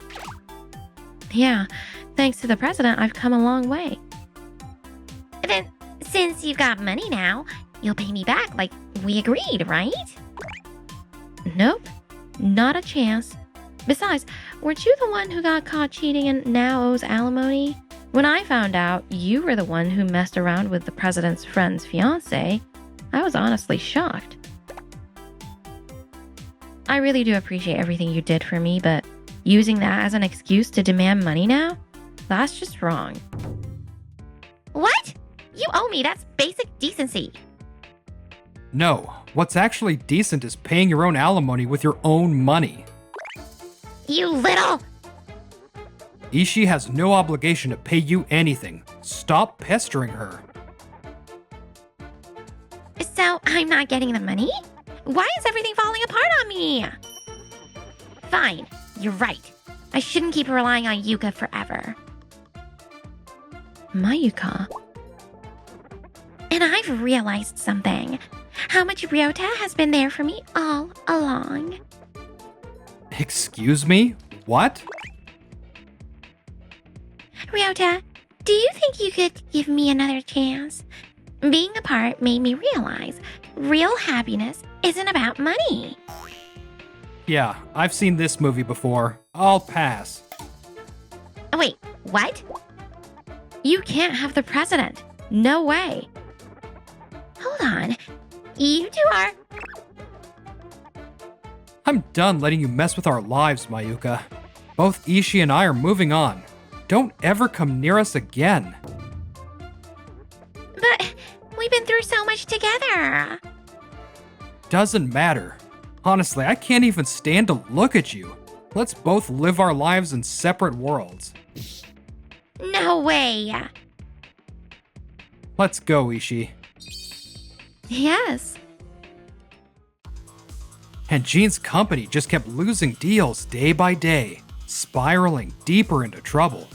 Yeah, thanks to the president, I've come a long way. Then, since you've got money now, you'll pay me back like we agreed, right? Nope, not a chance. Besides, weren't you the one who got caught cheating and now owes alimony? When I found out you were the one who messed around with the president's friend's fiancé, I was honestly shocked. I really do appreciate everything you did for me, but using that as an excuse to demand money now? That's just wrong. What? You owe me. That's basic decency. No, what's actually decent is paying your own alimony with your own money. You little... Ishii has no obligation to pay you anything. Stop pestering her. So I'm not getting the money? Why is everything falling apart on me? Fine, you're right. I shouldn't keep relying on Yuka forever. Mayuka. And I've realized something. How much Ryota has been there for me all along. Excuse me? What? Ryota, do you think you could give me another chance? Being apart made me realize real happiness isn't about money. Yeah, I've seen this movie before. I'll pass. Wait, what? You can't have the president. No way. Hold on. You two are... I'm done letting you mess with our lives, Mayuka. Both Ishii and I are moving on. Don't ever come near us again. But we've been through so much together. Doesn't matter. Honestly, I can't even stand to look at you. Let's both live our lives in separate worlds. No way. Let's go, Ishii. Yes. And Jean's company just kept losing deals day by day, spiraling deeper into trouble.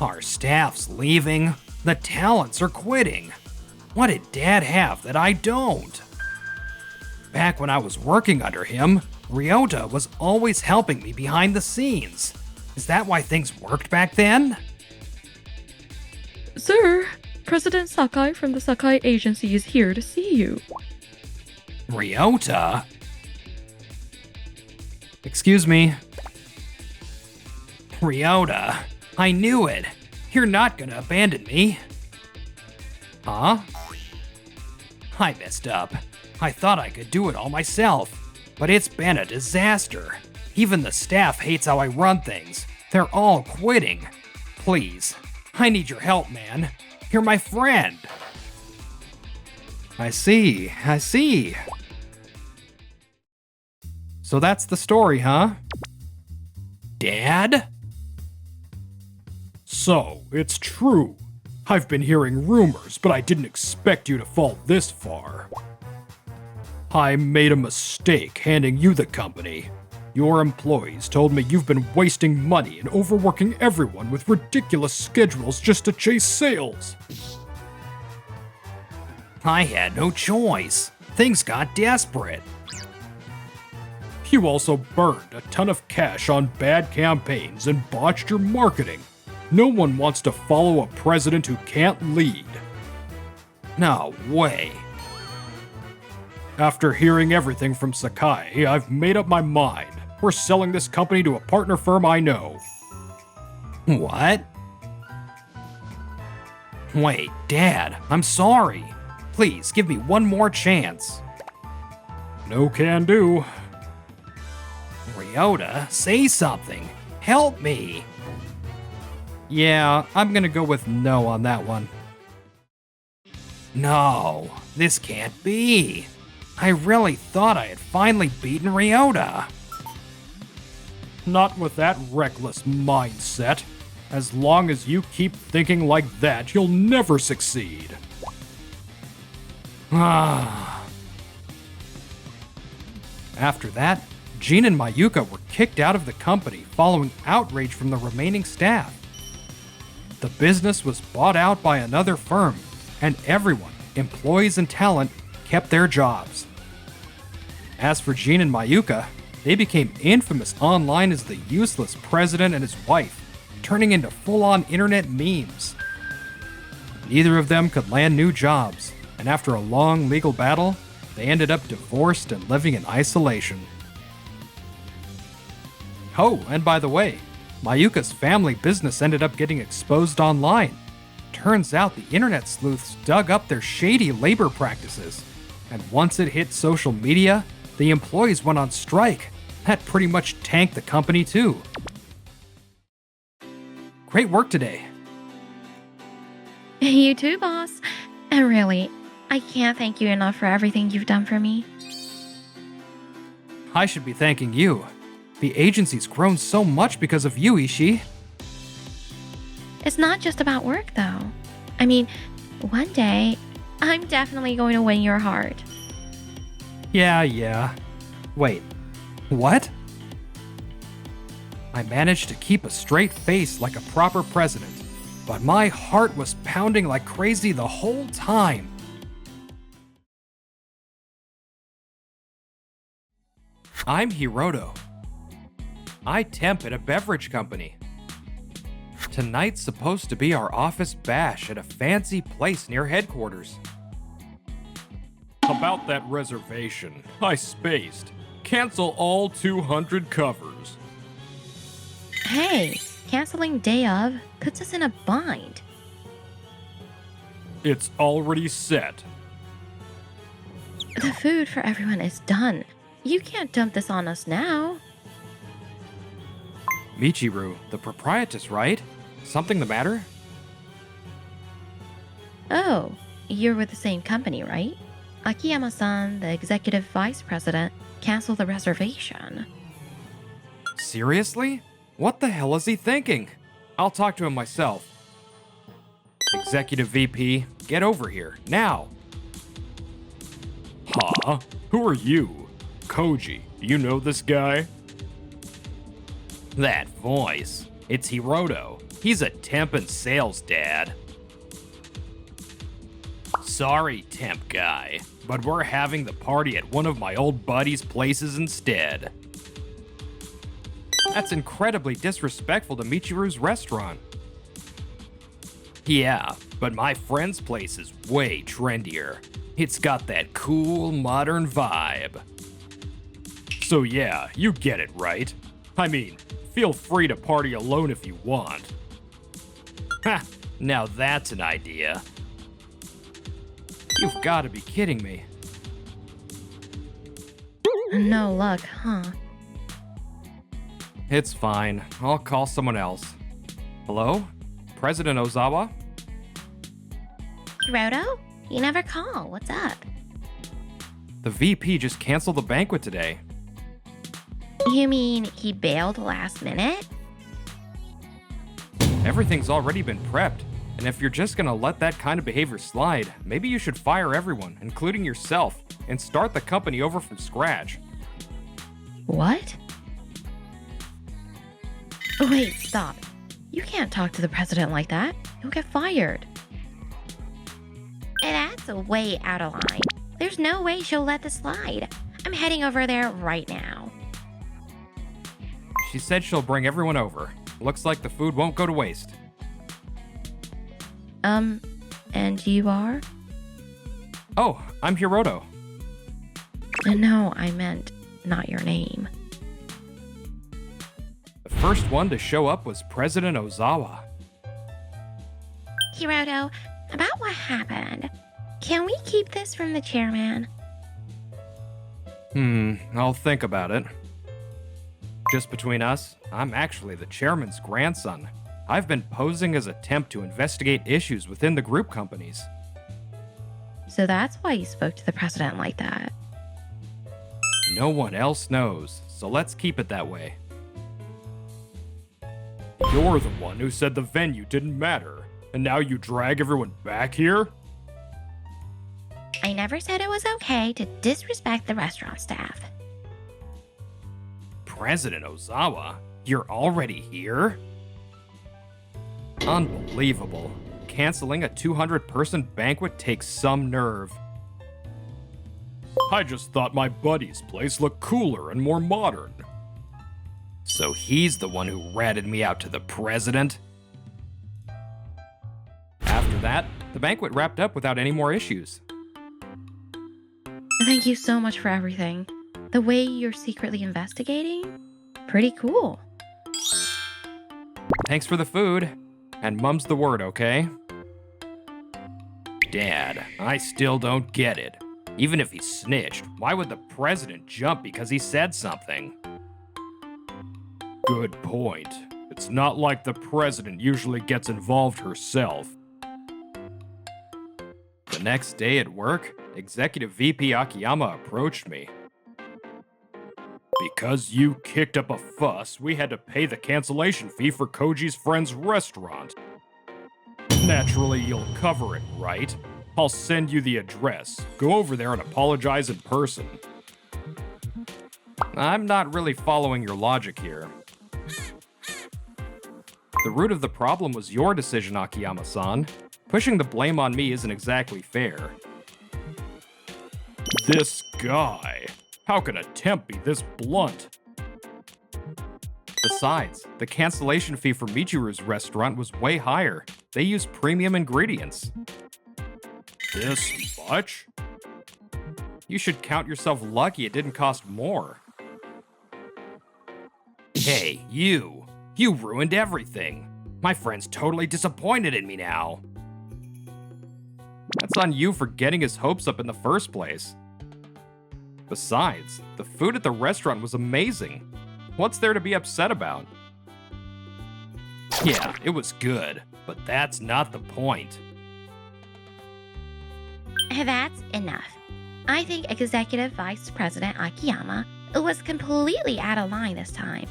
Our staff's leaving. The talents are quitting. What did Dad have that I don't? Back when I was working under him, Ryota was always helping me behind the scenes. Is that why things worked back then? Sir, President Sakai from the Sakai Agency is here to see you. Ryota? Excuse me. Ryota, I knew it. You're not gonna abandon me. Huh? I messed up. I thought I could do it all myself, but it's been a disaster. Even the staff hates how I run things. They're all quitting. Please, I need your help, man. You're my friend. I see. So that's the story, huh? Dad? So, it's true. I've been hearing rumors, but I didn't expect you to fall this far. I made a mistake handing you the company. Your employees told me you've been wasting money and overworking everyone with ridiculous schedules just to chase sales. I had no choice. Things got desperate. You also burned a ton of cash on bad campaigns and botched your marketing. No one wants to follow a president who can't lead. No way. After hearing everything from Sakai, I've made up my mind. We're selling this company to a partner firm I know. What? Wait, Dad, I'm sorry. Please, give me one more chance. No can do. Ryota, say something. Help me. Yeah, I'm gonna go with no on that one. No, this can't be. I really thought I had finally beaten Ryota. Not with that reckless mindset. As long as you keep thinking like that, you'll never succeed. After that, Jean and Mayuka were kicked out of the company following outrage from the remaining staff. The business was bought out by another firm, and everyone, employees and talent, kept their jobs. As for Jean and Mayuka, they became infamous online as the useless president and his wife, turning into full-on internet memes. Neither of them could land new jobs, and after a long legal battle, they ended up divorced and living in isolation. Oh, and by the way, Mayuka's family business ended up getting exposed online. Turns out the internet sleuths dug up their shady labor practices, and once it hit social media, the employees went on strike. That pretty much tanked the company too. Great work today. You too, boss. And really, I can't thank you enough for everything you've done for me. I should be thanking you. The agency's grown so much because of you, Ishii. It's not just about work, though. I mean, one day, I'm definitely going to win your heart. Yeah. Wait, what? I managed to keep a straight face like a proper president, but my heart was pounding like crazy the whole time. I'm Hiroto. I temp at a beverage company. Tonight's supposed to be our office bash at a fancy place near headquarters. About that reservation, I spaced. Cancel all 200 covers. Hey, canceling day of puts us in a bind. It's already set. The food for everyone is done. You can't dump this on us now. Michiru, the proprietress, right? Something the matter? Oh, you're with the same company, right? Akiyama-san, the executive vice president, canceled the reservation. Seriously? What the hell is he thinking? I'll talk to him myself. Executive VP, get over here, now! Huh? Who are you? Koji, you know this guy? That voice. It's Hiroto. He's a temp and sales dad. Sorry, temp guy, but we're having the party at one of my old buddy's places instead. That's incredibly disrespectful to Michiru's restaurant. Yeah, but my friend's place is way trendier. It's got that cool, modern vibe. So yeah, you get it, right? I mean, feel free to party alone if you want. Ha! Now that's an idea. You've got to be kidding me. No luck, huh? It's fine. I'll call someone else. Hello? President Ozawa? Hiroto? You never call. What's up? The VP just canceled the banquet today. You mean he bailed last minute? Everything's already been prepped, and if you're just gonna let that kind of behavior slide, maybe you should fire everyone, including yourself, and start the company over from scratch. What? Wait, stop. You can't talk to the president like that. You'll get fired. That's way out of line. There's no way she'll let this slide. I'm heading over there right now. She said she'll bring everyone over. Looks like the food won't go to waste. And you are? Oh, I'm Hiroto. No, I meant not your name. The first one to show up was President Ozawa. Hiroto, about what happened, can we keep this from the chairman? I'll think about it. Just between us, I'm actually the chairman's grandson. I've been posing as a temp to investigate issues within the group companies. So that's why you spoke to the president like that. No one else knows, so let's keep it that way. You're the one who said the venue didn't matter, and now you drag everyone back here? I never said it was okay to disrespect the restaurant staff. President Ozawa, you're already here? Unbelievable. Canceling a 200-person banquet takes some nerve. I just thought my buddy's place looked cooler and more modern. So he's the one who ratted me out to the president? After that, the banquet wrapped up without any more issues. Thank you so much for everything. The way you're secretly investigating? Pretty cool. Thanks for the food. And mum's the word, okay? Dad, I still don't get it. Even if he snitched, why would the president jump because he said something? Good point. It's not like the president usually gets involved herself. The next day at work, Executive VP Akiyama approached me. Because you kicked up a fuss, we had to pay the cancellation fee for Koji's friend's restaurant. Naturally, you'll cover it, right? I'll send you the address. Go over there and apologize in person. I'm not really following your logic here. The root of the problem was your decision, Akiyama-san. Pushing the blame on me isn't exactly fair. This guy. How can a temp be this blunt? Besides, the cancellation fee for Michiru's restaurant was way higher. They use premium ingredients. This much? You should count yourself lucky it didn't cost more. Hey, you! You ruined everything! My friend's totally disappointed in me now. That's on you for getting his hopes up in the first place. Besides, the food at the restaurant was amazing. What's there to be upset about? Yeah, it was good, but that's not the point. That's enough. I think Executive Vice President Akiyama was completely out of line this time.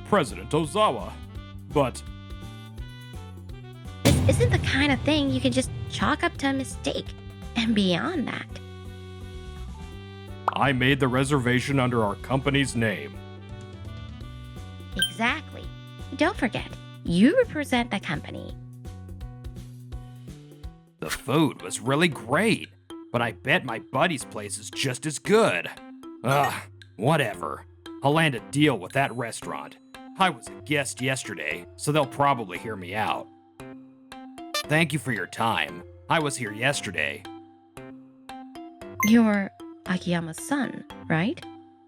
President Ozawa. But This isn't the kind of thing you can just chalk up to a mistake. And beyond that, I made the reservation under our company's name. exactly. Don't forget, you represent the company. The food was really great, but I bet my buddy's place is just as good. Ugh, whatever. I'll land a deal with that restaurant. I was a guest yesterday, so they'll probably hear me out. Thank you for your time. I was here yesterday. You're Akiyama's son, right?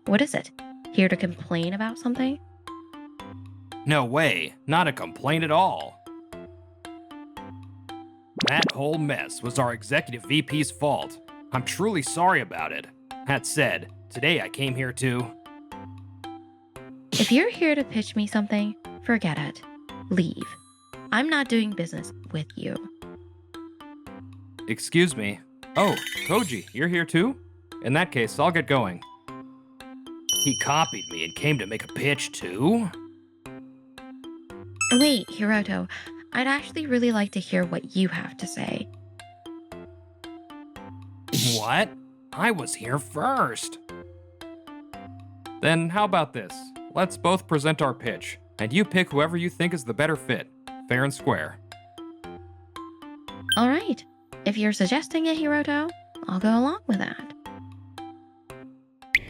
What is it? Here to complain about something? No way, not a complaint at all. That whole mess was our executive VP's fault. I'm truly sorry about it. That said, today I came here to... If you're here to pitch me something, forget it. Leave. I'm not doing business with you. Excuse me. Oh, Koji, you're here too? In that case, I'll get going. He copied me and came to make a pitch too? Wait, Hiroto, I'd actually really like to hear what you have to say. What? I was here first. Then how about this? Let's both present our pitch, and you pick whoever you think is the better fit. Fair and square. All right. If you're suggesting it, Hiroto, I'll go along with that.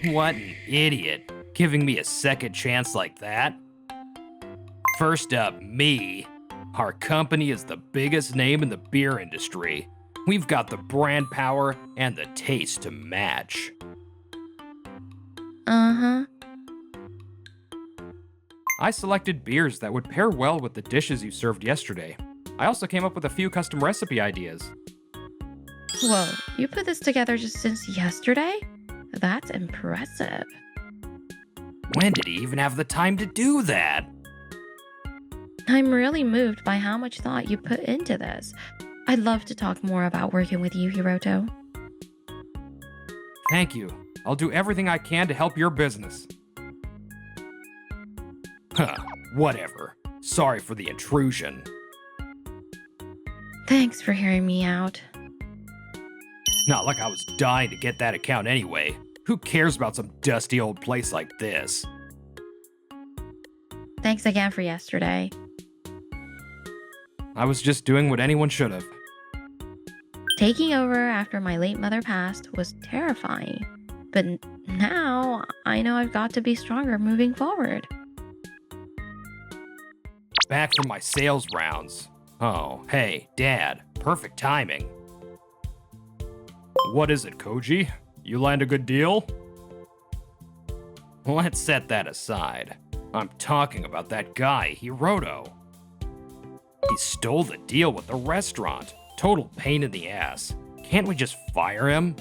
What an idiot, giving me a second chance like that. First up, me. Our company is the biggest name in the beer industry. We've got the brand power and the taste to match. Uh-huh. I selected beers that would pair well with the dishes you served yesterday. I also came up with a few custom recipe ideas. Whoa, you put this together just since yesterday? That's impressive. When did he even have the time to do that? I'm really moved by how much thought you put into this. I'd love to talk more about working with you, Hiroto. Thank you. I'll do everything I can to help your business. Huh, whatever. Sorry for the intrusion. Thanks for hearing me out. Not like I was dying to get that account anyway. Who cares about some dusty old place like this? Thanks again for yesterday. I was just doing what anyone should have. Taking over after my late mother passed was terrifying, but now I know I've got to be stronger moving forward. Back from my sales rounds. Oh, hey, Dad, perfect timing. What is it, Koji? You land a good deal? Let's set that aside. I'm talking about that guy, Hiroto. He stole the deal with the restaurant. Total pain in the ass. Can't we just fire him?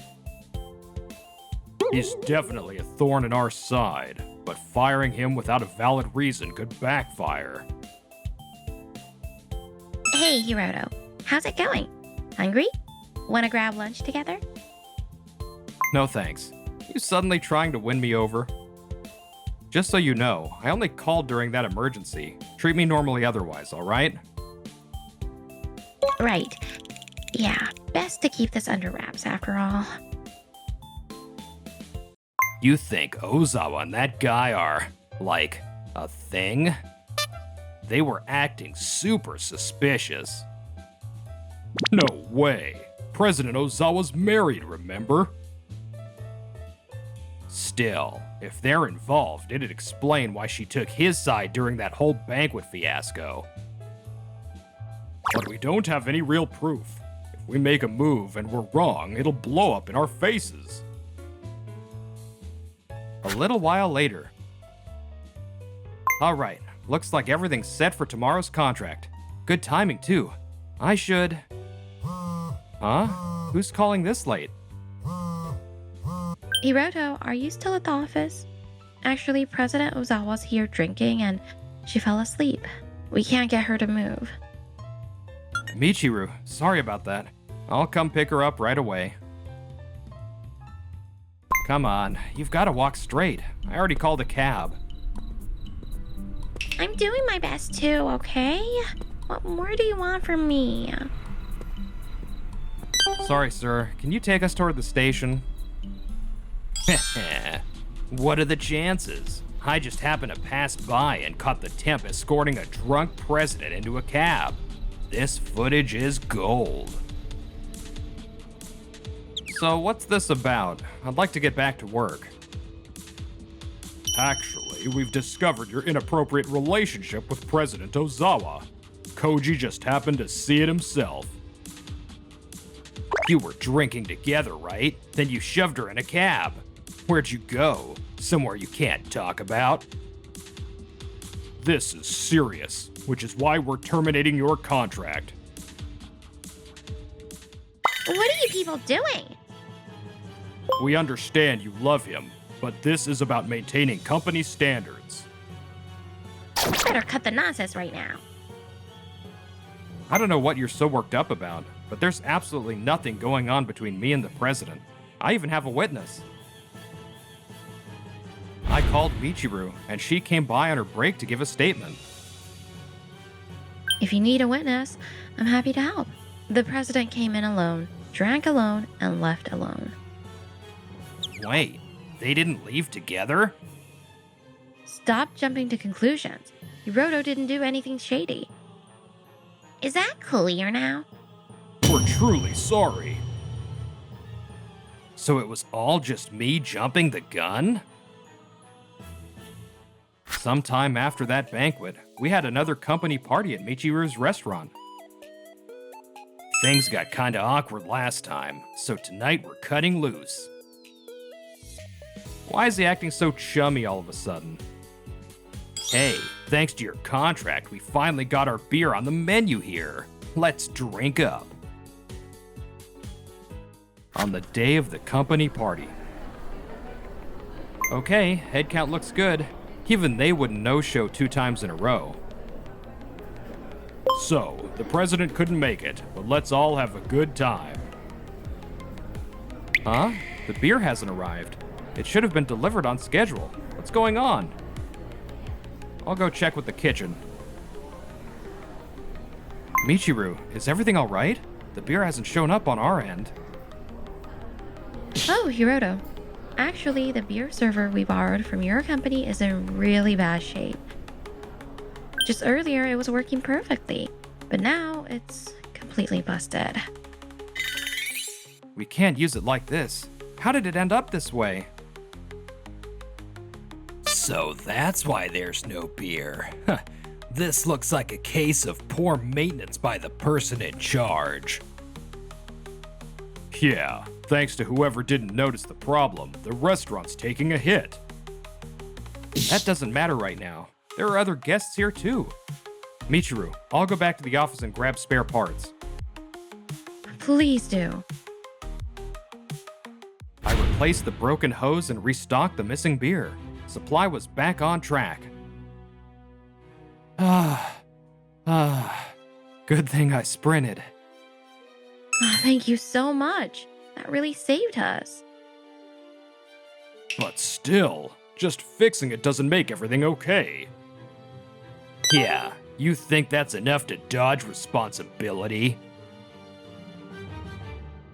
He's definitely a thorn in our side, but firing him without a valid reason could backfire. Hey, Hiroto. How's it going? Hungry? Wanna grab lunch together? No thanks. You suddenly trying to win me over? Just so you know, I only called during that emergency. Treat me normally otherwise, alright? Right. Yeah, best to keep this under wraps after all. You think Ozawa and that guy are, like, a thing? They were acting super suspicious. No way. President Ozawa's married, remember? Still, if they're involved, it'd explain why she took his side during that whole banquet fiasco. But we don't have any real proof. If we make a move and we're wrong, it'll blow up in our faces. A little while later. Alright, looks like everything's set for tomorrow's contract. Good timing, too. I should... Huh? Who's calling this late? Hiroto, are you still at the office? Actually, President Ozawa's here drinking and she fell asleep. We can't get her to move. Michiru, sorry about that. I'll come pick her up right away. Come on, you've got to walk straight. I already called a cab. I'm doing my best too, okay? What more do you want from me? Sorry, sir. Can you take us toward the station? What are the chances? I just happened to pass by and caught the temp escorting a drunk president into a cab. This footage is gold. So what's this about? I'd like to get back to work. Actually, we've discovered your inappropriate relationship with President Ozawa. Koji just happened to see it himself. You were drinking together, right? Then you shoved her in a cab. Where'd you go? Somewhere you can't talk about? This is serious, which is why we're terminating your contract. What are you people doing? We understand you love him, but this is about maintaining company standards. You better cut the nonsense right now. I don't know what you're so worked up about, but there's absolutely nothing going on between me and the president. I even have a witness. I called Michiru, and she came by on her break to give a statement. If you need a witness, I'm happy to help. The president came in alone, drank alone, and left alone. Wait, they didn't leave together? Stop jumping to conclusions. Hiroto didn't do anything shady. Is that clear now? We're truly sorry. So it was all just me jumping the gun? Sometime after that banquet, we had another company party at Michiru's restaurant. Things got kinda awkward last time, so tonight we're cutting loose. Why is he acting so chummy all of a sudden? Hey, thanks to your contract, we finally got our beer on the menu here. Let's drink up. On the day of the company party. Okay, head count looks good. Even they wouldn't no-show 2 times in a row. So, the president couldn't make it, but let's all have a good time. Huh? The beer hasn't arrived. It should have been delivered on schedule. What's going on? I'll go check with the kitchen. Michiru, is everything alright? The beer hasn't shown up on our end. Oh, Hiroto. Actually, the beer server we borrowed from your company is in really bad shape. Just earlier, it was working perfectly, but now it's completely busted. We can't use it like this. How did it end up this way? So that's why there's no beer. This looks like a case of poor maintenance by the person in charge. Yeah, thanks to whoever didn't notice the problem, the restaurant's taking a hit. That doesn't matter right now. There are other guests here too. Michiru, I'll go back to the office and grab spare parts. Please do. I replaced the broken hose and restocked the missing beer. Supply was back on track. Good thing I sprinted. Oh, thank you so much. That really saved us. But still, just fixing it doesn't make everything okay. Yeah, you think that's enough to dodge responsibility?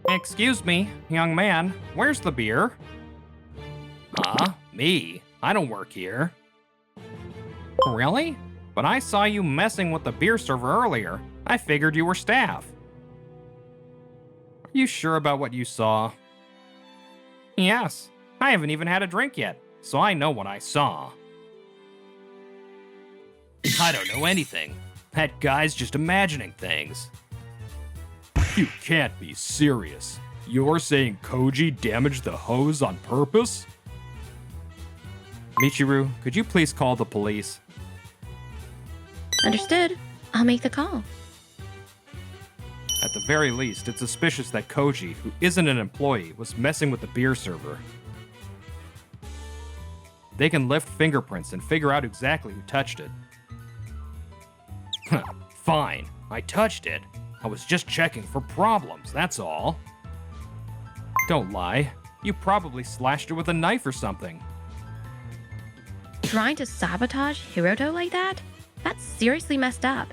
Excuse me, young man, where's the beer? Huh? Me? I don't work here. Really? But I saw you messing with the beer server earlier. I figured you were staff. Are you sure about what you saw? Yes. I haven't even had a drink yet, so I know what I saw. I don't know anything. That guy's just imagining things. You can't be serious. You're saying Koji damaged the hose on purpose? Michiru, could you please call the police? Understood. I'll make the call. At the very least, it's suspicious that Koji, who isn't an employee, was messing with the beer server. They can lift fingerprints and figure out exactly who touched it. Fine, I touched it. I was just checking for problems, that's all. Don't lie. You probably slashed it with a knife or something. Trying to sabotage Hiroto like that? That's seriously messed up.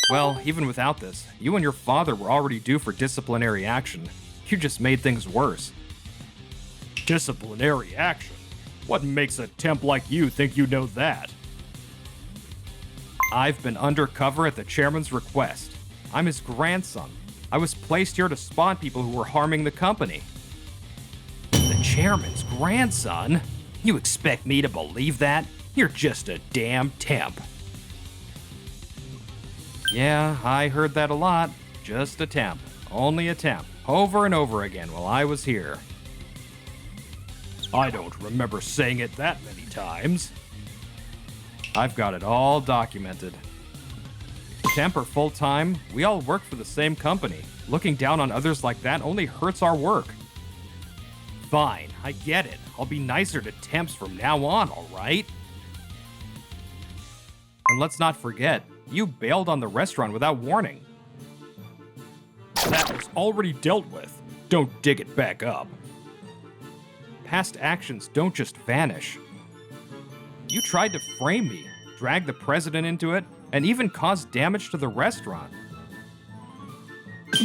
Well, even without this, you and your father were already due for disciplinary action. You just made things worse. Disciplinary action? What makes a temp like you think you know that? I've been undercover at the chairman's request. I'm his grandson. I was placed here to spawn people who were harming the company. The chairman's grandson? You expect me to believe that? You're just a damn temp. Yeah, I heard that a lot. Just a temp. Only a temp. Over and over again while I was here. I don't remember saying it that many times. I've got it all documented. Temp or full-time, we all work for the same company. Looking down on others like that only hurts our work. Fine, I get it. I'll be nicer to temps from now on, alright? And let's not forget, you bailed on the restaurant without warning. That was already dealt with. Don't dig it back up. Past actions don't just vanish. You tried to frame me, drag the president into it, and even cause damage to the restaurant.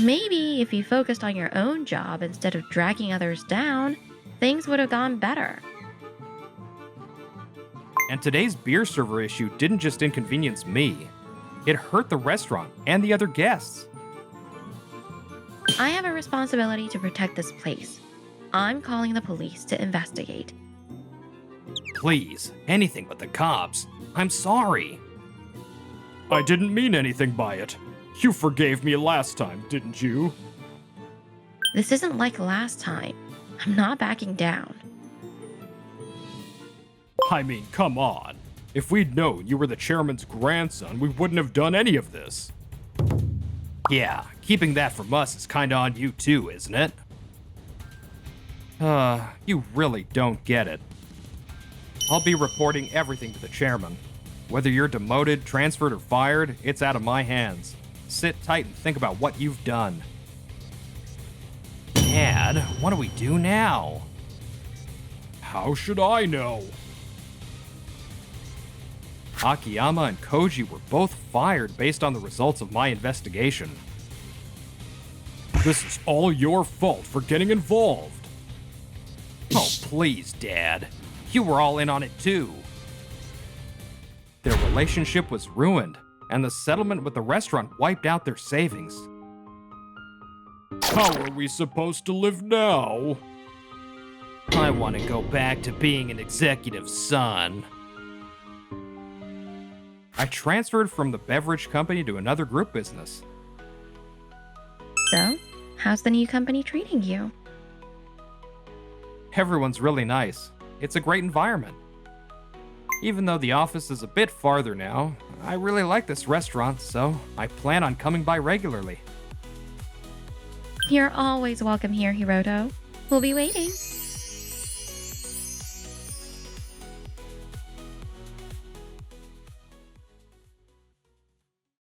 Maybe if you focused on your own job instead of dragging others down, things would have gone better. And today's beer server issue didn't just inconvenience me. It hurt the restaurant and the other guests. I have a responsibility to protect this place. I'm calling the police to investigate. Please, anything but the cops. I'm sorry. I didn't mean anything by it. You forgave me last time, didn't you? This isn't like last time. I'm not backing down. I mean, come on. If we'd known you were the chairman's grandson, we wouldn't have done any of this. Yeah, keeping that from us is kinda on you too, isn't it? You really don't get it. I'll be reporting everything to the chairman. Whether you're demoted, transferred, or fired, it's out of my hands. Sit tight and think about what you've done. Dad, what do we do now? How should I know? Akiyama and Koji were both fired based on the results of my investigation. This is all your fault for getting involved. Oh, please, Dad. You were all in on it too. Their relationship was ruined, and the settlement with the restaurant wiped out their savings. How are we supposed to live now? I want to go back to being an executive son. I transferred from the beverage company to another group business. So, how's the new company treating you? Everyone's really nice. It's a great environment. Even though the office is a bit farther now, I really like this restaurant, so I plan on coming by regularly. You're always welcome here, Hiroto. We'll be waiting.